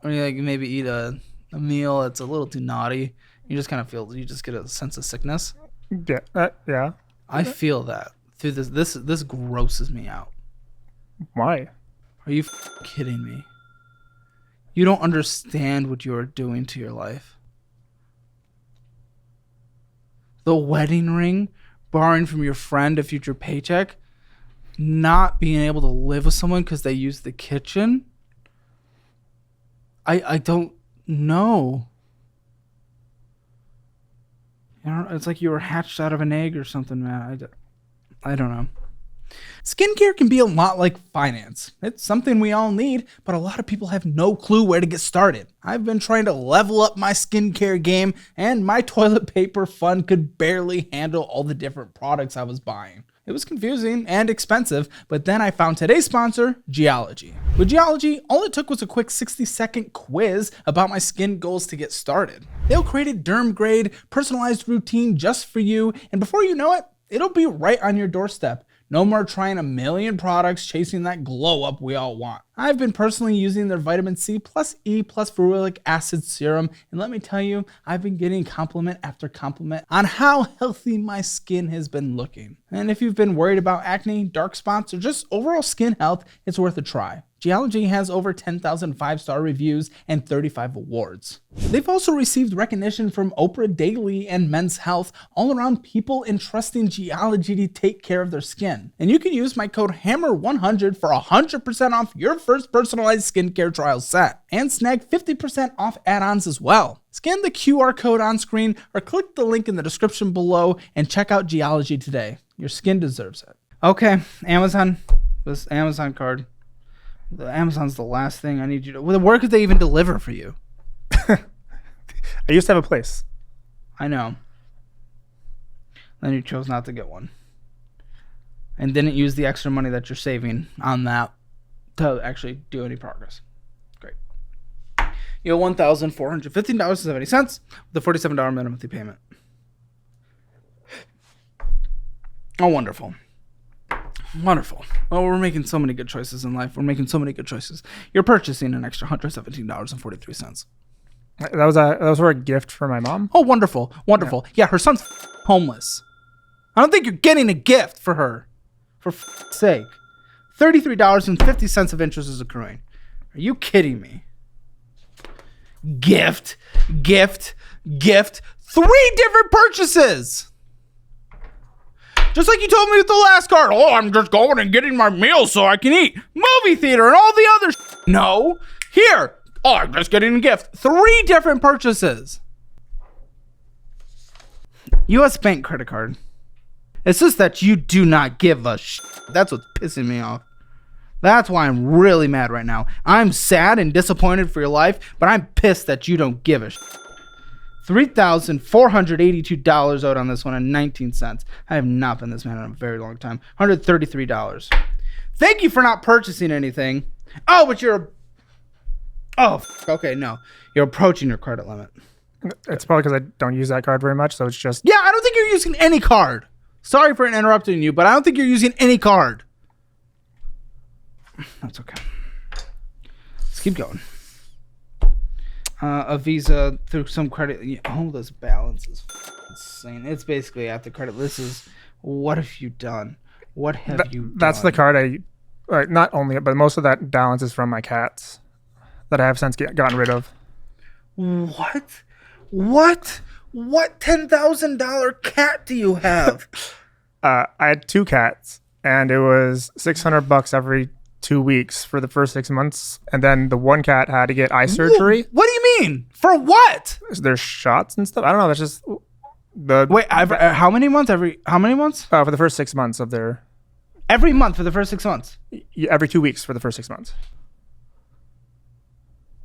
Or you like maybe eat a meal that's a little too naughty. You just kind of you just get a sense of sickness. Yeah. Yeah. I feel that through this grosses me out. Why? Are you kidding me? You don't understand what you are doing to your life. The wedding ring, borrowing from your friend a future paycheck, not being able to live with someone because they use the kitchen. I don't know. You know, it's like you were hatched out of an egg or something, man. I don't know. Skincare can be a lot like finance. It's something we all need, but a lot of people have no clue where to get started. I've been trying to level up my skincare game, and my toilet paper fund could barely handle all the different products I was buying. It was confusing and expensive, but then I found today's sponsor, Geologie. With Geologie, all it took was a quick 60-second quiz about my skin goals to get started. They'll create a derm-grade, personalized routine just for you, and before you know it, it'll be right on your doorstep. No more trying a million products chasing that glow up we all want. I've been personally using their vitamin C plus E plus ferulic acid serum, and let me tell you, I've been getting compliment after compliment on how healthy my skin has been looking. And if you've been worried about acne, dark spots, or just overall skin health, it's worth a try. Geologie has over 10,000 5-star reviews and 35 awards. They've also received recognition from Oprah Daily and Men's Health, all around people entrusting Geologie to take care of their skin. And you can use my code HAMMER100 for 100% off your first personalized skincare trial set, and snag 50% off add-ons as well. Scan the QR code on screen or click the link in the description below and check out Geologie today. Your skin deserves it. Okay, Amazon, this Amazon card. The Amazon's the last thing I need you to... Where could they even deliver for you? I used to have a place. I know. Then you chose not to get one. And didn't use the extra money that you're saving on that to actually do any progress. Great. You owe $1,415.70 with a $47 minimum monthly payment. Oh, wonderful. Wonderful. Oh, we're making so many good choices in life. We're making so many good choices. You're purchasing an extra $117.43. That was for a gift for my mom. Oh, wonderful. Wonderful. Yeah, her son's homeless. I don't think you're getting a gift for her. For sake. $33.50 of interest is accruing. Are you kidding me? Gift. 3 different purchases. Just like you told me with the last card. Oh, I'm just going and getting my meal so I can eat. Movie theater and all the other No. Here. Oh, I'm just getting a gift. 3 different purchases. U.S. Bank credit card. It's just that you do not give a That's what's pissing me off. That's why I'm really mad right now. I'm sad and disappointed for your life, but I'm pissed that you don't give a $3,482 owed on this one and 19 cents. I have not been this man in a very long time. $133. Thank you for not purchasing anything. Oh, but you're... okay, no. You're approaching your credit limit. It's probably because I don't use that card very much, so it's just... Yeah, I don't think you're using any card. Sorry for interrupting you, but I don't think you're using any card. That's okay. Let's keep going. A Visa through some credit. Oh, this balance is insane. It's basically at the credit. This is, what have you done? What have you done? That's the card not only, but most of that balance is from my cats that I have since gotten rid of. What? What $10,000 cat do you have? I had 2 cats, and it was $600 every 2 weeks for the first 6 months, and then the one cat had to get eye surgery. What do you mean? For what? There's shots and stuff. I don't know. That's just the... Wait, how many months? How many months? For the first 6 months of their... Every month for the first 6 months? Every 2 weeks for the first 6 months.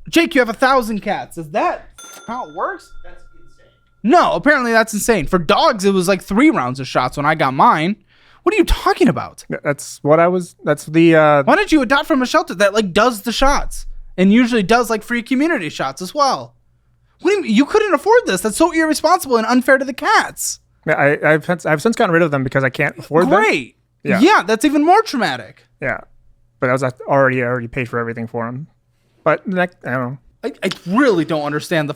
Jake, you have 1,000 cats. Is that how it works? That's insane. No, apparently that's insane. For dogs, it was like 3 rounds of shots when I got mine. What are you talking about? That's what I was... That's the... Why don't you adopt from a shelter that like does the shots and usually does like free community shots as well? What do you mean? You couldn't afford this. That's so irresponsible and unfair to the cats. Yeah, I've since gotten rid of them because I can't afford them. Great. Yeah, that's even more traumatic. Yeah, but I was already paid for everything for them. But I don't know. I really don't understand the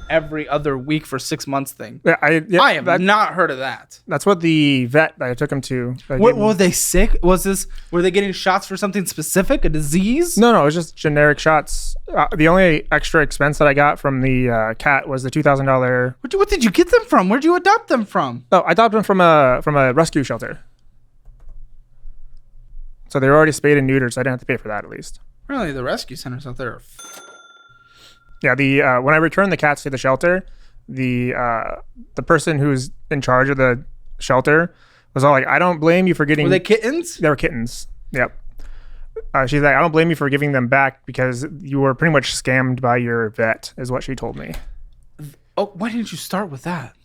every other week for 6 months thing. Yeah, I have not heard of that. That's what the vet that I took him to. Were they sick? Were they getting shots for something specific, a disease? No, it was just generic shots. The only extra expense that I got from the cat was the $2,000. What did you get them from? Where'd you adopt them from? Oh, I adopted them from a rescue shelter. So they were already spayed and neutered, so I didn't have to pay for that at least. Really, the rescue centers out there are Yeah, when I returned the cats to the shelter, the person who's in charge of the shelter was all like, "I don't blame you for getting." Were they kittens? They were kittens. Yep. She's like, "I don't blame you for giving them back because you were pretty much scammed by your vet," is what she told me. Oh, why didn't you start with that?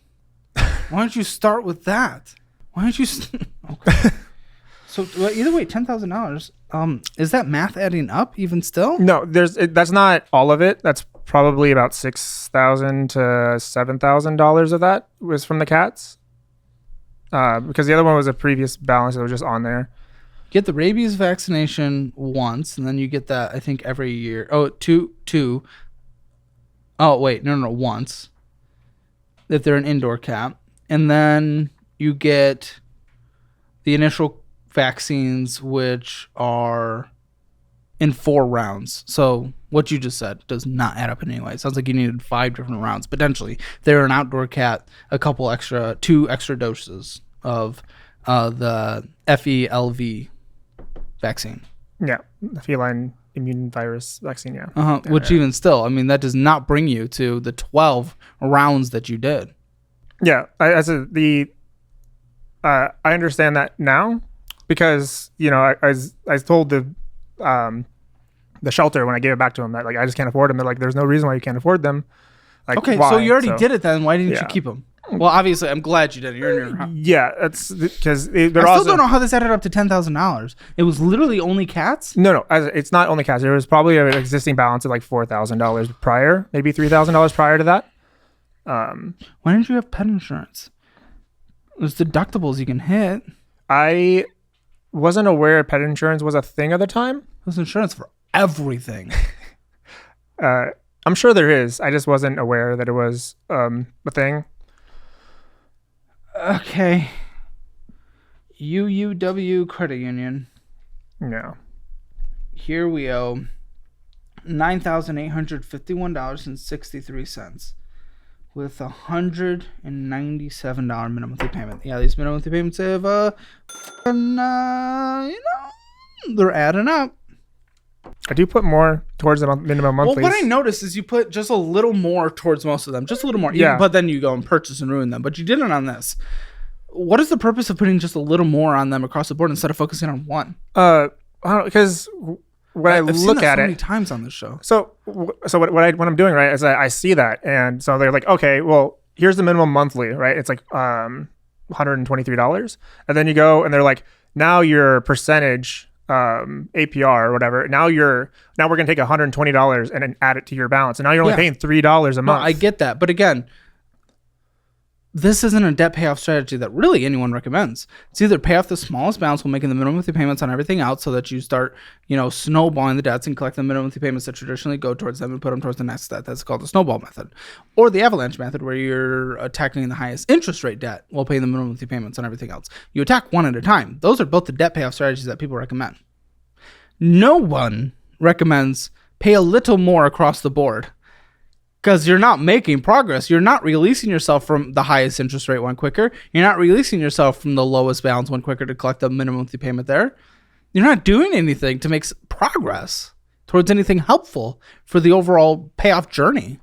Why don't you start with that? Why don't you? Okay. So either way, $10,000. Is that math adding up even still? No, that's not all of it. That's probably about $6,000 to $7,000 of that was from the cats. Because the other one was a previous balance that was just on there. Get the rabies vaccination once, and then you get that I think every year. Oh, two. Oh wait, no, once. If they're an indoor cat, and then you get the initial vaccines, which are in 4 rounds. So what you just said does not add up in any way. It sounds like you needed 5 different rounds potentially. They're an outdoor cat, two extra doses of the FELV vaccine. Yeah, the feline immune virus vaccine. Yeah. Which even still, I mean, that does not bring you to the 12 rounds that you did. Yeah, I understand that now. Because, I told the shelter when I gave it back to them that, like, I just can't afford them. They're like, there's no reason why you can't afford them. Like, okay, why? So you already did it then. Why didn't you keep them? Well, obviously, I'm glad you did it. You're in your house. Yeah, that's because I still don't know how this added up to $10,000. It was literally only cats? No, it's not only cats. There was probably an existing balance of like $4,000 prior, maybe $3,000 prior to that. Why didn't you have pet insurance? There's deductibles you can hit. I wasn't aware pet insurance was a thing at the time. There's insurance for everything. I'm sure there is. I just wasn't aware that it was a thing. Okay. UUW Credit Union. No. Here we owe $9,851.63 with $197 minimum monthly payment. Yeah, these minimum monthly payments have, they're adding up. I do put more towards the minimum monthly. Well, what I noticed is you put just a little more towards most of them. Just a little more. Yeah. But then you go and purchase and ruin them. But you didn't on this. What is the purpose of putting just a little more on them across the board instead of focusing on one? I don't know, because when I've look seen that at so it many times on this show. So what I'm doing, right, is I see that, and so they're like, okay, well, here's the minimum monthly, right? It's like $123, and then you go and they're like, now your percentage APR or whatever. Now we're gonna take $120 and then add it to your balance, and now you're only paying $3 a month. No, I get that, but again, this isn't a debt payoff strategy that really anyone recommends. It's either pay off the smallest balance while making the minimum monthly payments on everything else so that you start, snowballing the debts and collect the minimum monthly payments that traditionally go towards them and put them towards the next debt. That's called the snowball method. Or the avalanche method, where you're attacking the highest interest rate debt while paying the minimum monthly payments on everything else. You attack one at a time. Those are both the debt payoff strategies that people recommend. No one recommends pay a little more across the board, because you're not making progress. You're not releasing yourself from the highest interest rate one quicker. You're not releasing yourself from the lowest balance one quicker to collect the minimum monthly payment there. You're not doing anything to make progress towards anything helpful for the overall payoff journey.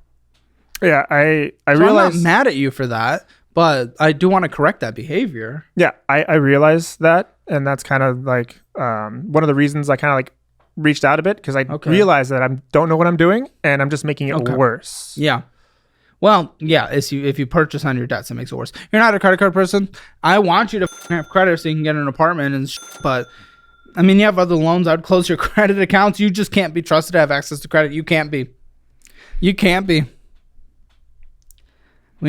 Yeah, I So realize. I'm not mad at you for that, but I do want to correct that behavior. Yeah, I realize that, and that's kind of like one of the reasons I kind of like reached out a bit, because I realized that I don't know what I'm doing and I'm just making it worse. Yeah. Well, yeah, if you purchase on your debts, it makes it worse. You're not a credit card person. I want you to have credit so you can get an apartment and but I mean, you have other loans. I'd close your credit accounts. You just can't be trusted to have access to credit. You can't be. We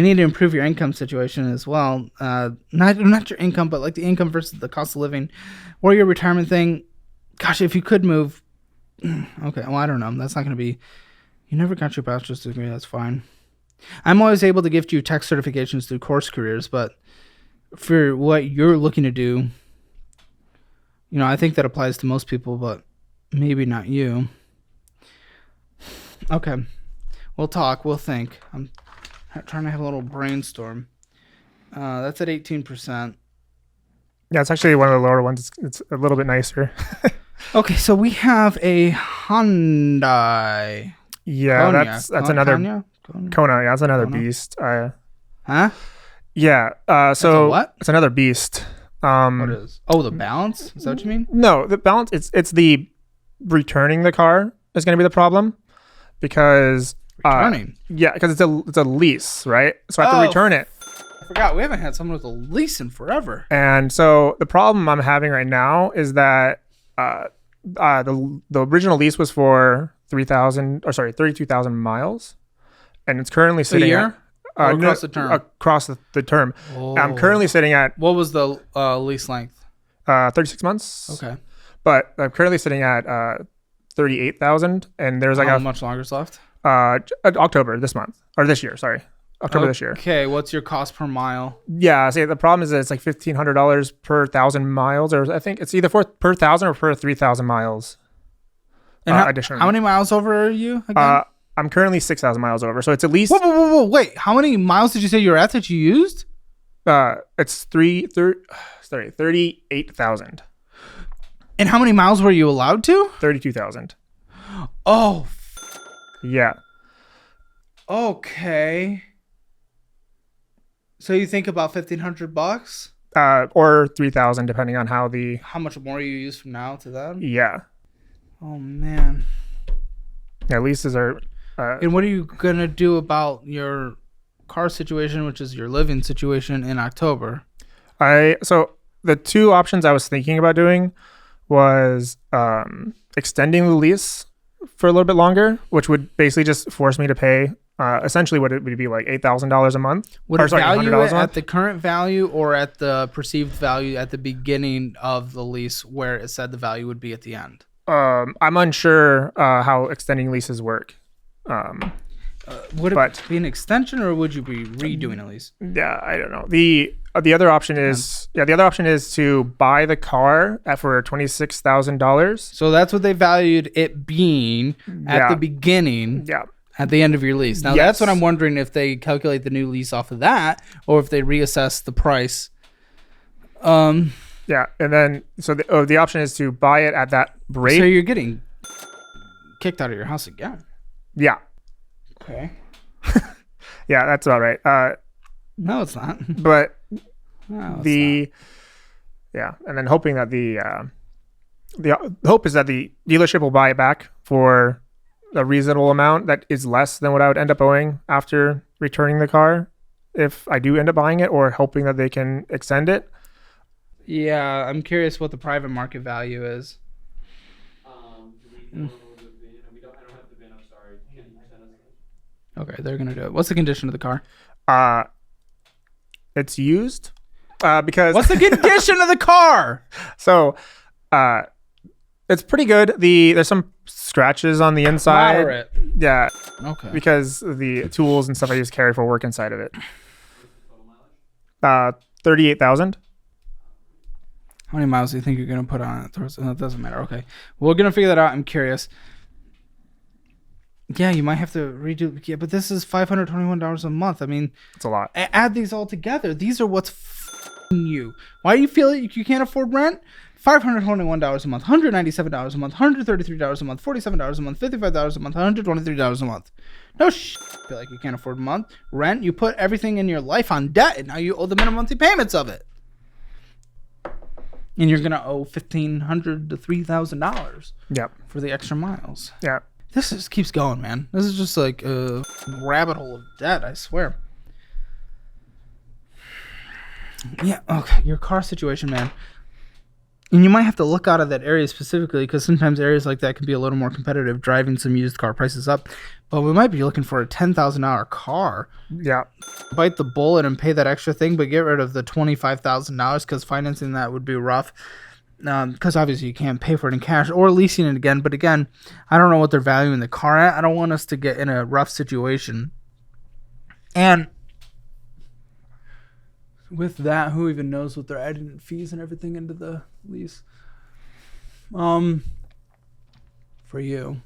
need to improve your income situation as well. Not your income, but like the income versus the cost of living, or your retirement thing. Gosh, if you could move. Okay, well, I don't know. That's not going to be. You never got your bachelor's degree. That's fine. I'm always able to gift you tech certifications through Course Careers, but for what you're looking to do, I think that applies to most people, but maybe not you. Okay. We'll talk. We'll think. I'm trying to have a little brainstorm. That's at 18%. Yeah, it's actually one of the lower ones. It's a little bit nicer. Okay, so we have a Hyundai. Yeah, Konya. that's another Kona. Yeah, that's another Kona. beast. Huh? Yeah. So what? it's another beast. What is? Oh, the balance? Is that what you mean? No, the balance. It's the returning the car is going to be the problem because Returning. Yeah, because it's a lease, right? So I have to return it. I forgot we haven't had someone with a lease in forever. And so the problem I'm having right now is that the original lease was for 32,000 miles, and it's currently sitting a year at, across the term. Across the term. Oh. I'm currently sitting at What was the lease length? 36 months. Okay. But I'm currently sitting at 38,000, and there's like How much longer is left? October this month or this year. Sorry, October this year. Okay, what's your cost per mile? Yeah, see, the problem is that it's like $1,500 per 1,000 miles, or I think it's either per 1,000 or per 3,000 miles. And additionally, how many miles over are you again? I'm currently 6,000 miles over, so it's at least. Whoa! Wait, how many miles did you say you were at that you used? It's 38,000. And how many miles were you allowed to? 32,000. Oh. Yeah. Okay. So you think about $1,500? Or 3,000, depending on how much more you use from now to then? Yeah. Oh man. Yeah, leases are. And what are you gonna do about your car situation, which is your living situation in October? So the two options I was thinking about doing was extending the lease for a little bit longer, which would basically just force me to pay essentially what it would be like $8,000 a month. Would it value $100 it a month at the current value or at the perceived value at the beginning of the lease where it said the value would be at the end? I'm unsure how extending leases work. Would it be an extension or would you be redoing a lease? Yeah, I don't know. The other option is to buy the car for $26,000. So that's what they valued it being at the beginning. Yeah. At the end of your lease. Now, Yes. that's what I'm wondering, if they calculate the new lease off of that or if they reassess the price. Yeah, and then so the option is to buy it at that rate. So you're getting kicked out of your house again. Yeah. Okay. Yeah, that's about right. No, it's not. But No, yeah, and then hoping that the hope is that the dealership will buy it back for a reasonable amount that is less than what I would end up owing after returning the car if I do end up buying it, or hoping that they can extend it. Yeah, I'm curious what the private market value is. Okay, they're gonna do it. What's the condition of the car? It's used because What's the condition of the car? So it's pretty good. There's some scratches on the inside. Moderate. Yeah. Okay. Because the tools and stuff I just carry for work inside of it. 38,000. How many miles do you think you're gonna put on it? That doesn't matter. Okay, we're gonna figure that out. I'm curious. Yeah, you might have to redo. Yeah, but this is $521 a month. I mean, it's a lot. Add these all together. These are what's f***ing you. Why do you feel like you can't afford rent? $521 a month, $197 a month, $133 a month, $47 a month, $55 a month, $123 a month. No shit. You feel like you can't afford a month rent. You put everything in your life on debt, and now you owe the minimum monthly payments of it. And you're gonna owe $1,500 to $3,000. Yep. For the extra miles. Yeah. This just keeps going, man. This is just like a rabbit hole of debt, I swear. Yeah, okay. Your car situation, man. And you might have to look out of that area specifically, because sometimes areas like that can be a little more competitive, driving some used car prices up. But we might be looking for a $10,000 car. Yeah. Bite the bullet and pay that extra thing, but get rid of the $25,000, because financing that would be rough. Because obviously you can't pay for it in cash, or leasing it again. But again, I don't know what they're valuing the car at. I don't want us to get in a rough situation And with that, who even knows what they're adding in fees and everything into the lease? For you.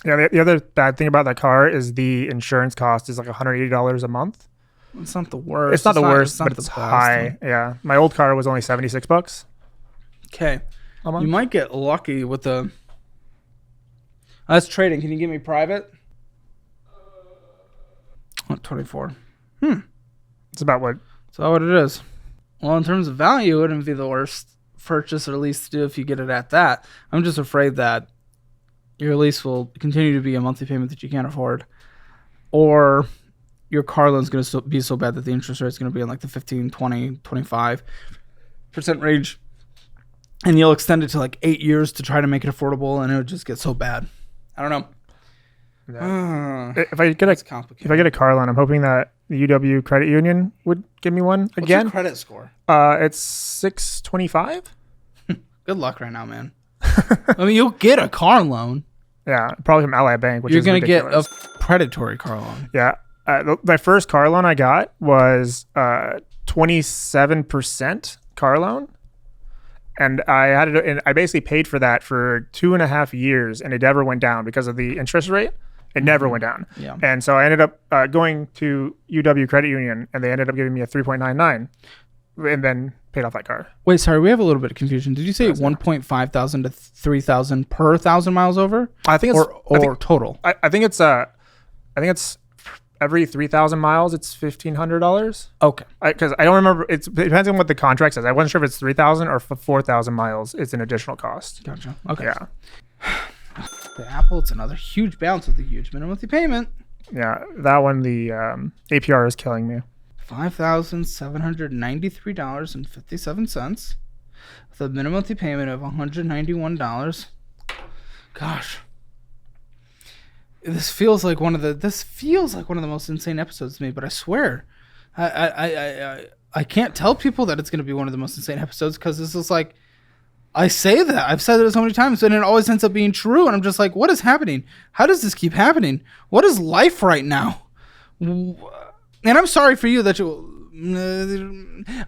Yeah, the other bad thing about that car is the insurance cost is like $180 a month. It's not the worst. It's not the worst, not but it's best. high. Yeah, my old car was only $76. Okay, a month. you might get lucky with the. That's trading. Can you give me private? 24. It's about what? Is that what it is? Well, in terms of value, it wouldn't be the worst purchase or lease to do if you get it at that. I'm just afraid that your lease will continue to be a monthly payment that you can't afford, or your car loan is going to be so bad that the interest rate is going to be in like the 15, 20, 25% range, and you'll extend it to like 8 years to try to make it affordable, and it would just get so bad. I don't know. Yeah. If I get a car loan, I'm hoping that the UW Credit Union would give me one again. What's your credit score? It's 625. Good luck right now, man. I mean, you'll get a car loan. Yeah, probably from Ally Bank, which You're is gonna ridiculous. get a predatory car loan. Yeah, my first car loan I got was 27% car loan, and I had it. And I basically paid for that for 2.5 years, and it never went down because of the interest rate. It never went down. Yeah. And so I ended up going to UW Credit Union, and they ended up giving me a 3.99, and then paid off that car. Wait, sorry, we have a little bit of confusion. Did you say 1.5 thousand to 3,000 per 1,000 miles over? I think it's total. I think it's every 3,000 miles it's $1,500. Okay. Because I don't remember. It depends on what the contract says. I wasn't sure if it's 3,000 or for 4,000 miles. It's an additional cost. Gotcha. Okay. Yeah. The Apple, it's another huge bounce with a huge minimum monthly payment. Yeah, that one, the APR is killing me. $5,793.57 with a minimum monthly payment of $191. Gosh, this feels like one of the most insane episodes to me. But I swear, I can't tell people that it's going to be one of the most insane episodes because this is like. I say that. I've said it so many times, and it always ends up being true. And I'm just like, what is happening? How does this keep happening? What is life right now? And I'm sorry for you that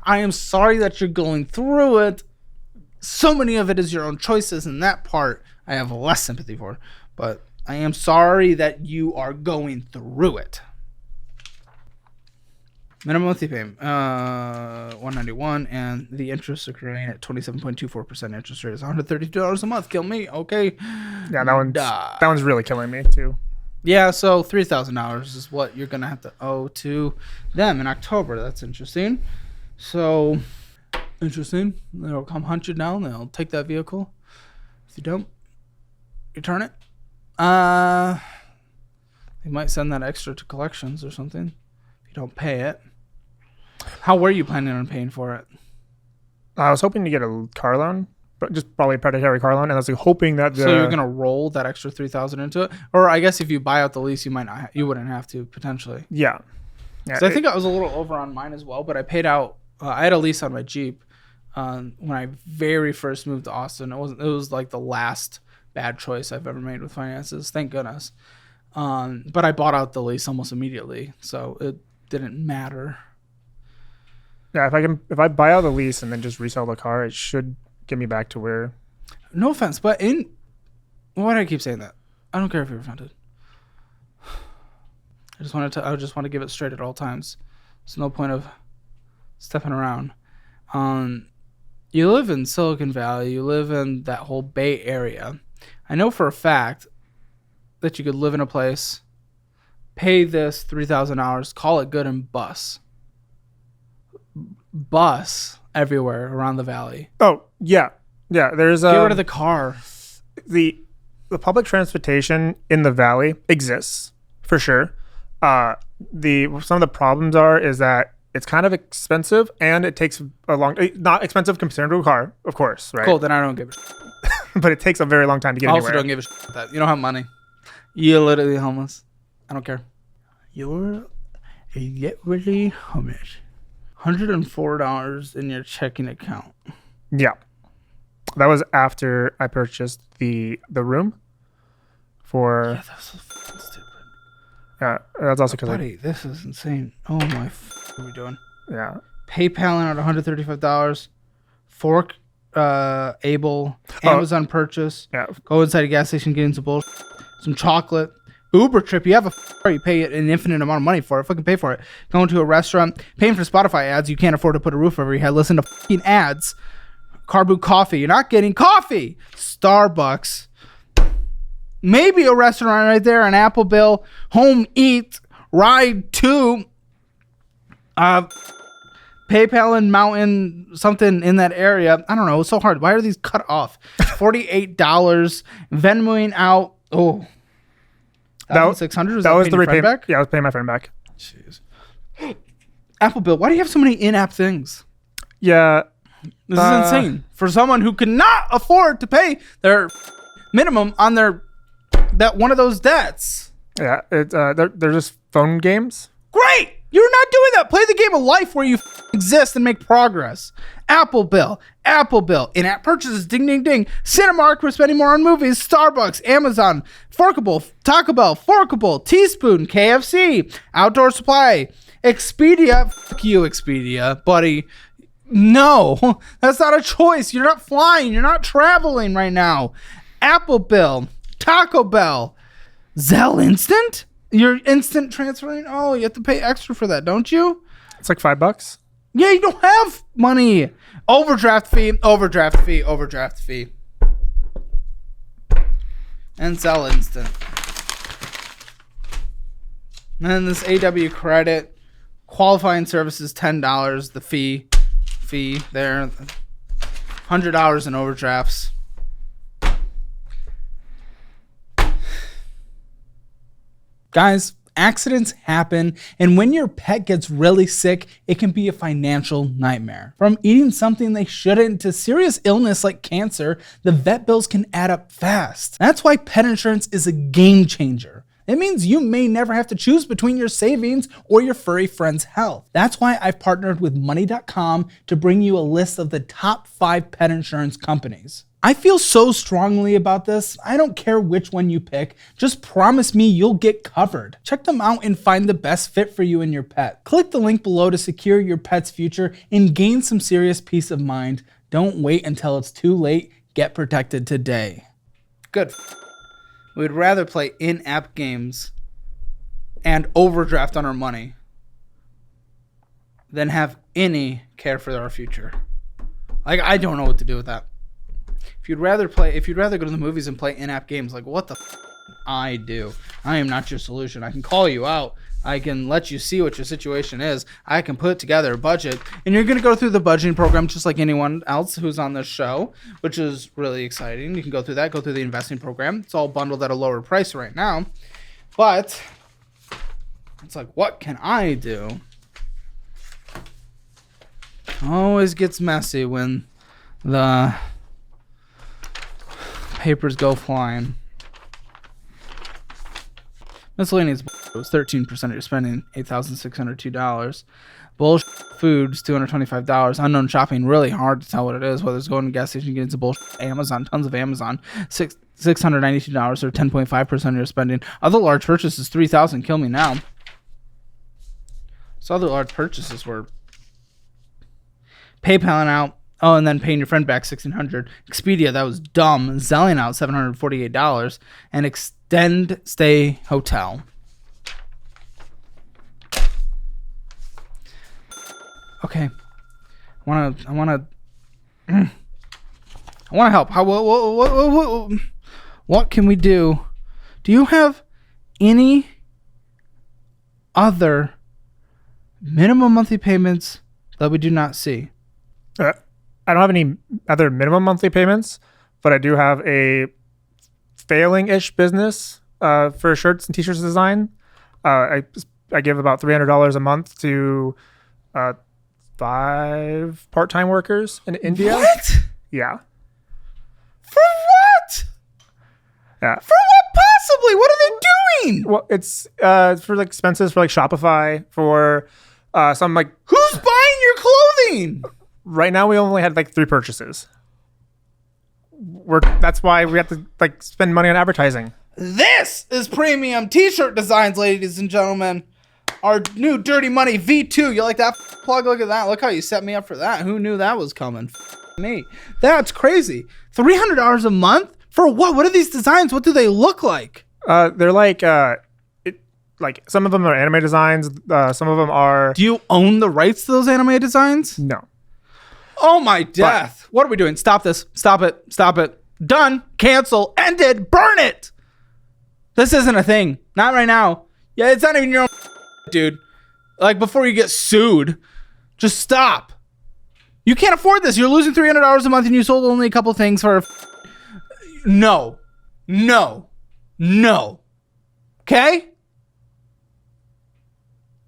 I am sorry that you're going through it. So many of it is your own choices, and that part I have less sympathy for. But I am sorry that you are going through it. Minimum monthly payment, $191, and the interest accruing at 27.24% interest rate is $132 a month. Kill me, okay? Yeah, that one's really killing me too. Yeah, so $3,000 is what you're gonna have to owe to them in October. That's interesting. So interesting. They'll come hunt you down. They'll take that vehicle. If you don't, return it. They might send that extra to collections or something if you don't pay it. How were you planning on paying for it? I was hoping to get a car loan, but just probably a predatory car loan, and I was like hoping that. So you're gonna roll that extra $3,000 into it, or I guess if you buy out the lease, you wouldn't have to potentially. Yeah. So I think I was a little over on mine as well, but I paid out. I had a lease on my Jeep when I very first moved to Austin. It was like the last bad choice I've ever made with finances. Thank goodness. But I bought out the lease almost immediately, so it didn't matter. Yeah, if I buy out the lease and then just resell the car, it should get me back to where. No offense, but why do I keep saying that? I don't care if you're offended. I just want to give it straight at all times. There's no point of stepping around. You live in Silicon Valley. You live in that whole Bay Area. I know for a fact that you could live in a place, pay this $3,000, call it good, and bus everywhere around the valley. Oh yeah. There's get rid of the car. The public transportation in the valley exists for sure. Some of the problems is that it's kind of expensive and it takes not expensive compared to a car, of course, right? Cool, then I don't give a shit. But it takes a very long time to get I anywhere. also don't give a shit about that. You don't have money. You're literally homeless. I don't care. You're literally homeless. $104 in your checking account. Yeah. That was after I purchased the room for. Yeah, that's so fucking stupid. Yeah, that's also because Buddy, this is insane. Oh my, what are we doing? yeah. PayPal at $135. Fork, Able, Amazon purchase. Yeah. Go inside a gas station, get into bullshit. Some chocolate. Uber trip. You have a car, you pay an infinite amount of money for it. Fucking pay for it. Going to a restaurant, paying for Spotify ads. You can't afford to put a roof over your head. Listen to fucking ads. Carboot coffee. You're not getting coffee. Starbucks. Maybe a restaurant right there. An Apple Bill. Home Eat. Ride 2. PayPal and Mountain, something in that area. I don't know. It's so hard. Why are these cut off? $48. Venmoing out. Oh. $1,600. That was the repayment back? Yeah, I was paying my friend back. Jeez. Apple Bill. Why do you have so many in-app things? Yeah. This is insane. For someone who cannot afford to pay their minimum on that one of those debts. Yeah, they're just phone games. Great. You're not doing that. Play the game of life where you exist and make progress. Apple Bill. In-app purchases. Ding, ding, ding. Cinemark. We're spending more on movies. Starbucks. Amazon. Forkable. Taco Bell. Forkable. Teaspoon. KFC. Outdoor Supply. Expedia. Fuck you, Expedia, buddy. No, that's not a choice. You're not flying. You're not traveling right now. Apple Bill. Taco Bell. Zelle Instant? You're instant transferring? Oh, you have to pay extra for that, don't you? It's like $5. Yeah, you don't have money. Overdraft fee. And Zelle Instant. And then this AW credit. Qualifying services, $10. The fee there. $100 in overdrafts. Guys, accidents happen, and when your pet gets really sick, it can be a financial nightmare. From eating something they shouldn't to serious illness like cancer, the vet bills can add up fast. That's why pet insurance is a game changer. It means you may never have to choose between your savings or your furry friend's health. That's why I've partnered with Money.com to bring you a list of the top 5 pet insurance companies. I feel so strongly about this. I don't care which one you pick. Just promise me you'll get covered. Check them out and find the best fit for you and your pet. Click the link below to secure your pet's future and gain some serious peace of mind. Don't wait until it's too late. Get protected today. Good. We'd rather play in-app games and overdraft on our money than have any care for our future. Like, I don't know what to do with that. If you'd rather go to the movies and play in-app games, like, what the I do? I am not your solution. I can call you out. I can let you see what your situation is. I can put together a budget, and you're going to go through the budgeting program just like anyone else who's on this show, which is really exciting. You can go through that, go through the investing program. It's all bundled at a lower price right now, but it's like, what can I do? Always gets messy when the papers go flying. Miscellaneous was 13% of your spending, $8,602. Bullshit foods, $225. Unknown shopping, really hard to tell what it is, whether it's going to a gas station, getting into bullshit. Amazon, tons of Amazon, $692 or 10.5% of your spending. Other large purchases, $3,000. Kill me now. So other large purchases were PayPaling out. Oh, and then paying your friend back $1,600. Expedia, that was dumb. Zelling out $748. And Extend Stay Hotel. Okay, I wanna help. What can we do? Do you have any other minimum monthly payments that we do not see? I don't have any other minimum monthly payments, but I do have a failing-ish business for shirts and t-shirts design. I give about $300 a month to 5 part-time workers in India. What? Yeah. For what? Yeah. For what possibly? What are they doing? Well, it's for like expenses for like Shopify, for some like... Who's buying your clothing? Right now we only had like 3 purchases. That's why we have to like spend money on advertising. This is premium t-shirt designs, ladies and gentlemen. Our new Dirty Money V2. You like that plug? Look at that. Look how you set me up for that. Who knew that was coming? Me. That's crazy. $300 a month? For what? What are these designs? What do they look like? They're like some of them are anime designs. Some of them are. Do you own the rights to those anime designs? No. Oh my death. What are we doing? Stop this. Stop it. Stop it. Done. Cancel. Ended. Burn it. This isn't a thing. Not right now. Yeah, it's not even your own dude. Like, before you get sued, just stop. You can't afford this. You're losing $300 a month and you sold only a couple things for No. No. No. Okay?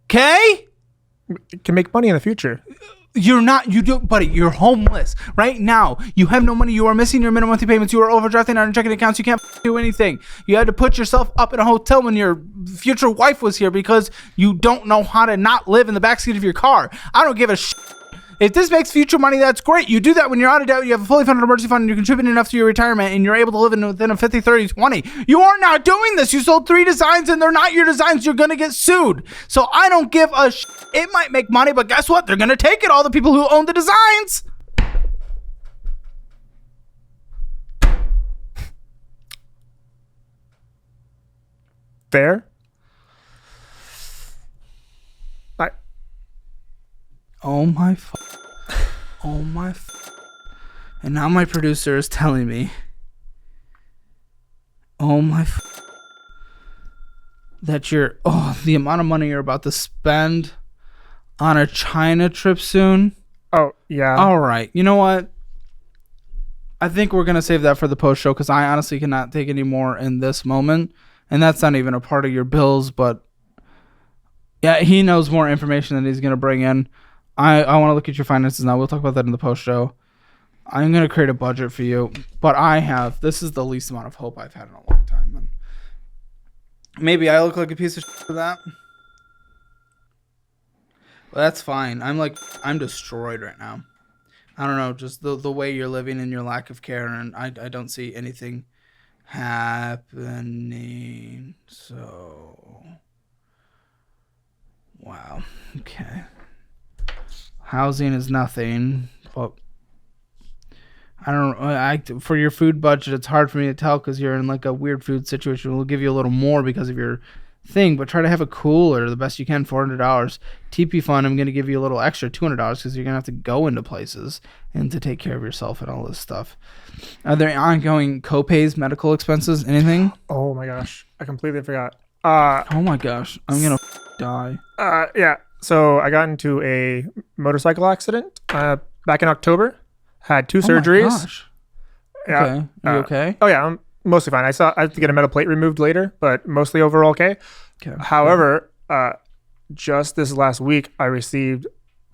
Okay? It can make money in the future. You're not, you do, buddy, you're homeless right now. You have no money. You are missing your minimum monthly payments. You are overdrafting on your checking accounts. You can't do anything. You had to put yourself up in a hotel when your future wife was here because you don't know how to not live in the backseat of your car. I don't give a shit. If this makes future money, that's great. You do that when you're out of debt, you have a fully funded emergency fund, and you're contributing enough to your retirement, and you're able to live within a 50, 30, 20. You are not doing this. You sold 3 designs, and they're not your designs. You're going to get sued. So I don't give a shit. It might make money, but guess what? They're going to take it, all the people who own the designs. Fair? Oh my and now my producer is telling me that the amount of money you're about to spend on a China trip soon. Oh yeah. All right, you know what, I think we're gonna save that for the post show because I honestly cannot take any more in this moment, and that's not even a part of your bills. But yeah, he knows more information than he's gonna bring in. I want to look at your finances now. We'll talk about that in the post show. I'm going to create a budget for you, but this is the least amount of hope I've had in a long time. And maybe I look like a piece of shit for that. Well, that's fine. I'm destroyed right now. I don't know, just the way you're living and your lack of care, and I don't see anything happening. So, wow. Okay. Housing is nothing, but I don't. For your food budget, it's hard for me to tell because you're in like a weird food situation. We'll give you a little more because of your thing, but try to have a cooler the best you can. $400. TP fund, I'm going to give you a little extra $200 because you're going to have to go into places and to take care of yourself and all this stuff. Are there ongoing copays, medical expenses, anything? Oh my gosh, I completely forgot. Oh my gosh, I'm gonna die. Yeah. So I got into a motorcycle accident back in October. Had 2 surgeries. My gosh. Yeah. Okay. Are you okay? Oh yeah, I'm mostly fine. I have to get a metal plate removed later, but mostly overall okay. Okay. However, just this last week, I received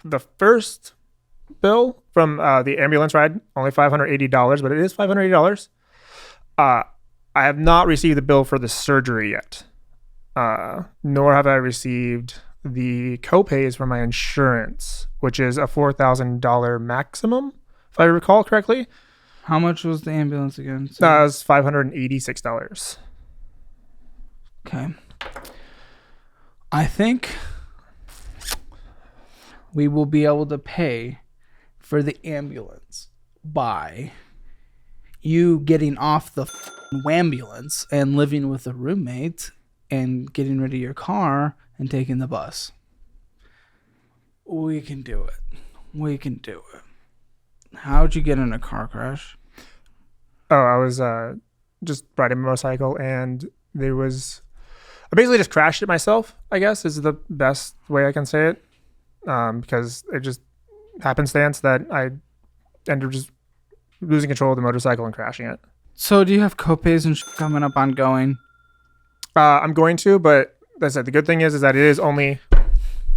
the first bill from the ambulance ride. Only $580, but it is $580. I have not received the bill for the surgery yet, nor have I received the copays for my insurance, which is a $4,000 maximum, if I recall correctly. How much was the ambulance again? That was $586. Okay. I think we will be able to pay for the ambulance by you getting off the wambulance and living with a roommate and getting rid of your car and taking the bus. We can do it. We can do it. How'd you get in a car crash? Oh, I was just riding a motorcycle, and I basically just crashed it myself, I guess, is the best way I can say it. Because it just happenstance that I ended up just losing control of the motorcycle and crashing it. So do you have copays and coming up ongoing? I'm going to, but like I said, the good thing is that it is only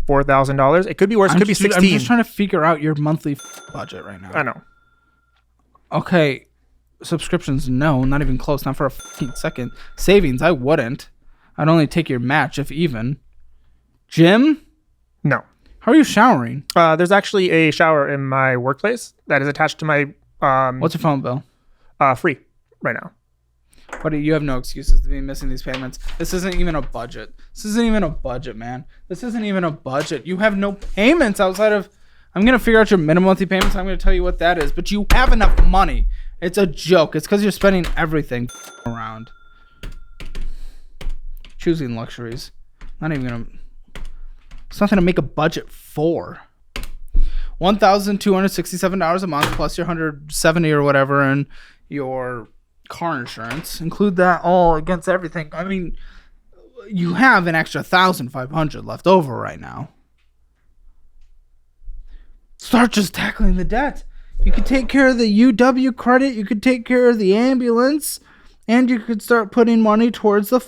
$4,000. It could be worse. It could be $16,000. I'm just trying to figure out your monthly budget right now. I know. Okay. Subscriptions, no, not even close. Not for a fucking second. Savings, I wouldn't. I'd only take your match, if even. Gym? No. How are you showering? There's actually a shower in my workplace that is attached to my... What's your phone bill? Free right now. Buddy, you have no excuses to be missing these payments. This isn't even a budget. This isn't even a budget, man. This isn't even a budget. You have no payments outside of... I'm going to figure out your minimum monthly payments. I'm going to tell you what that is. But you have enough money. It's a joke. It's because you're spending everything around. Choosing luxuries. Not even going to... It's nothing to make a budget for. $1,267 a month plus your $170 or whatever and your car insurance. Include that all against everything. I mean, you have an extra $1,500 left over right now. Start just tackling the debt. You could take care of the UW credit. You could take care of the ambulance. And you could start putting money towards the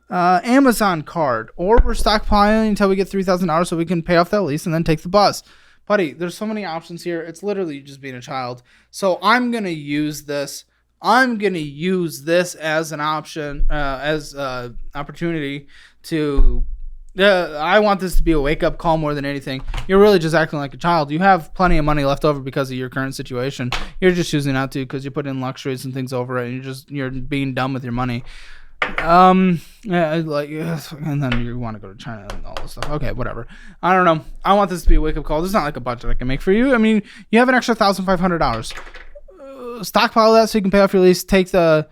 Amazon card. Or we're stockpiling until we get $3,000 so we can pay off that lease and then take the bus. Buddy, there's so many options here. It's literally just being a child. So I'm going to use this. I'm going to use this as an option, as an opportunity to... I want this to be a wake-up call more than anything. You're really just acting like a child. You have plenty of money left over because of your current situation. You're just choosing not to because you put in luxuries and things over it, and you're being dumb with your money. And then you want to go to China and all this stuff. Okay, whatever. I don't know. I want this to be a wake-up call. This is not like a budget I can make for you. I mean, you have an extra $1,500. Stockpile that so you can pay off your lease. Take the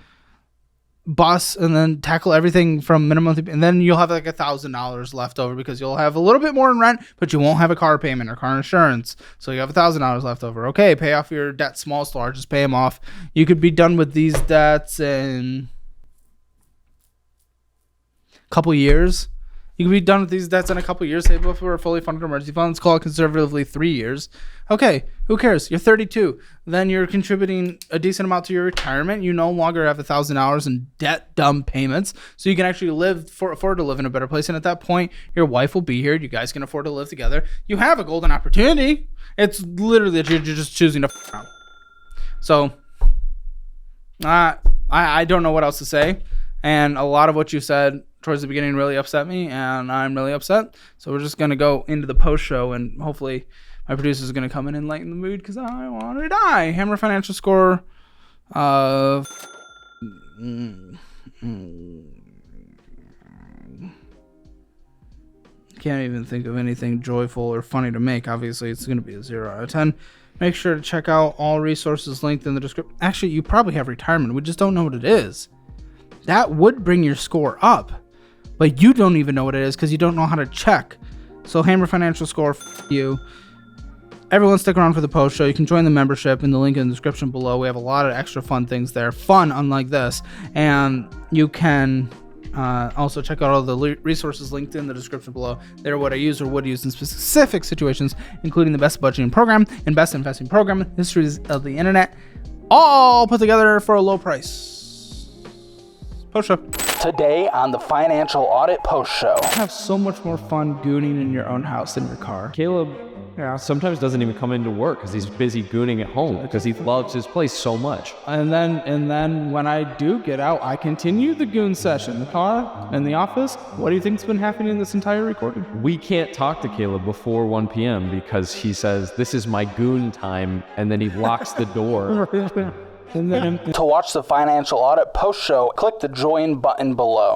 bus and then tackle everything from minimum, and then you'll have like $1,000 left over because you'll have a little bit more in rent, but you won't have a car payment or car insurance, so you have $1,000 left over. Okay, pay off your debt, small, large, just pay them off. You could be done with these debts in a couple years. You could be done with these debts in a couple years. Save up for a fully funded emergency fund. Let's call it conservatively 3 years. Okay, who cares? You're 32. Then you're contributing a decent amount to your retirement. You no longer have $1,000 in debt dumb payments, so you can actually afford to live in a better place. And at that point, your wife will be here. You guys can afford to live together. You have a golden opportunity. It's literally that you're just choosing to around. So, I don't know what else to say. And a lot of what you said towards the beginning really upset me, and I'm really upset. So we're just going to go into the post show, and hopefully my producer is going to come in and lighten the mood because I want to die. Hammer financial score. Can't even think of anything joyful or funny to make. Obviously, it's going to be a 0 out of 10. Make sure to check out all resources linked in the description. Actually, you probably have retirement. We just don't know what it is. That would bring your score up, but you don't even know what it is because you don't know how to check. So Hammer Financial Score, you. Everyone stick around for the post show. You can join the membership in the link in the description below. We have a lot of extra fun things there. Fun, unlike this. And you can also check out all the resources linked in the description below. They're what I use or would use in specific situations, including the best budgeting program and best investing program, histories of the internet, all put together for a low price. Post show. Today on the Financial Audit Post Show. Have so much more fun gooning in your own house than your car. Caleb sometimes doesn't even come into work because he's busy gooning at home because he loves his place so much. And then when I do get out, I continue the goon session. The car and the office. What do you think's been happening in this entire recording? We can't talk to Caleb before 1 p.m. because he says, "This is my goon time," and then he locks the door. To watch the Financial Audit Post Show, click the join button below.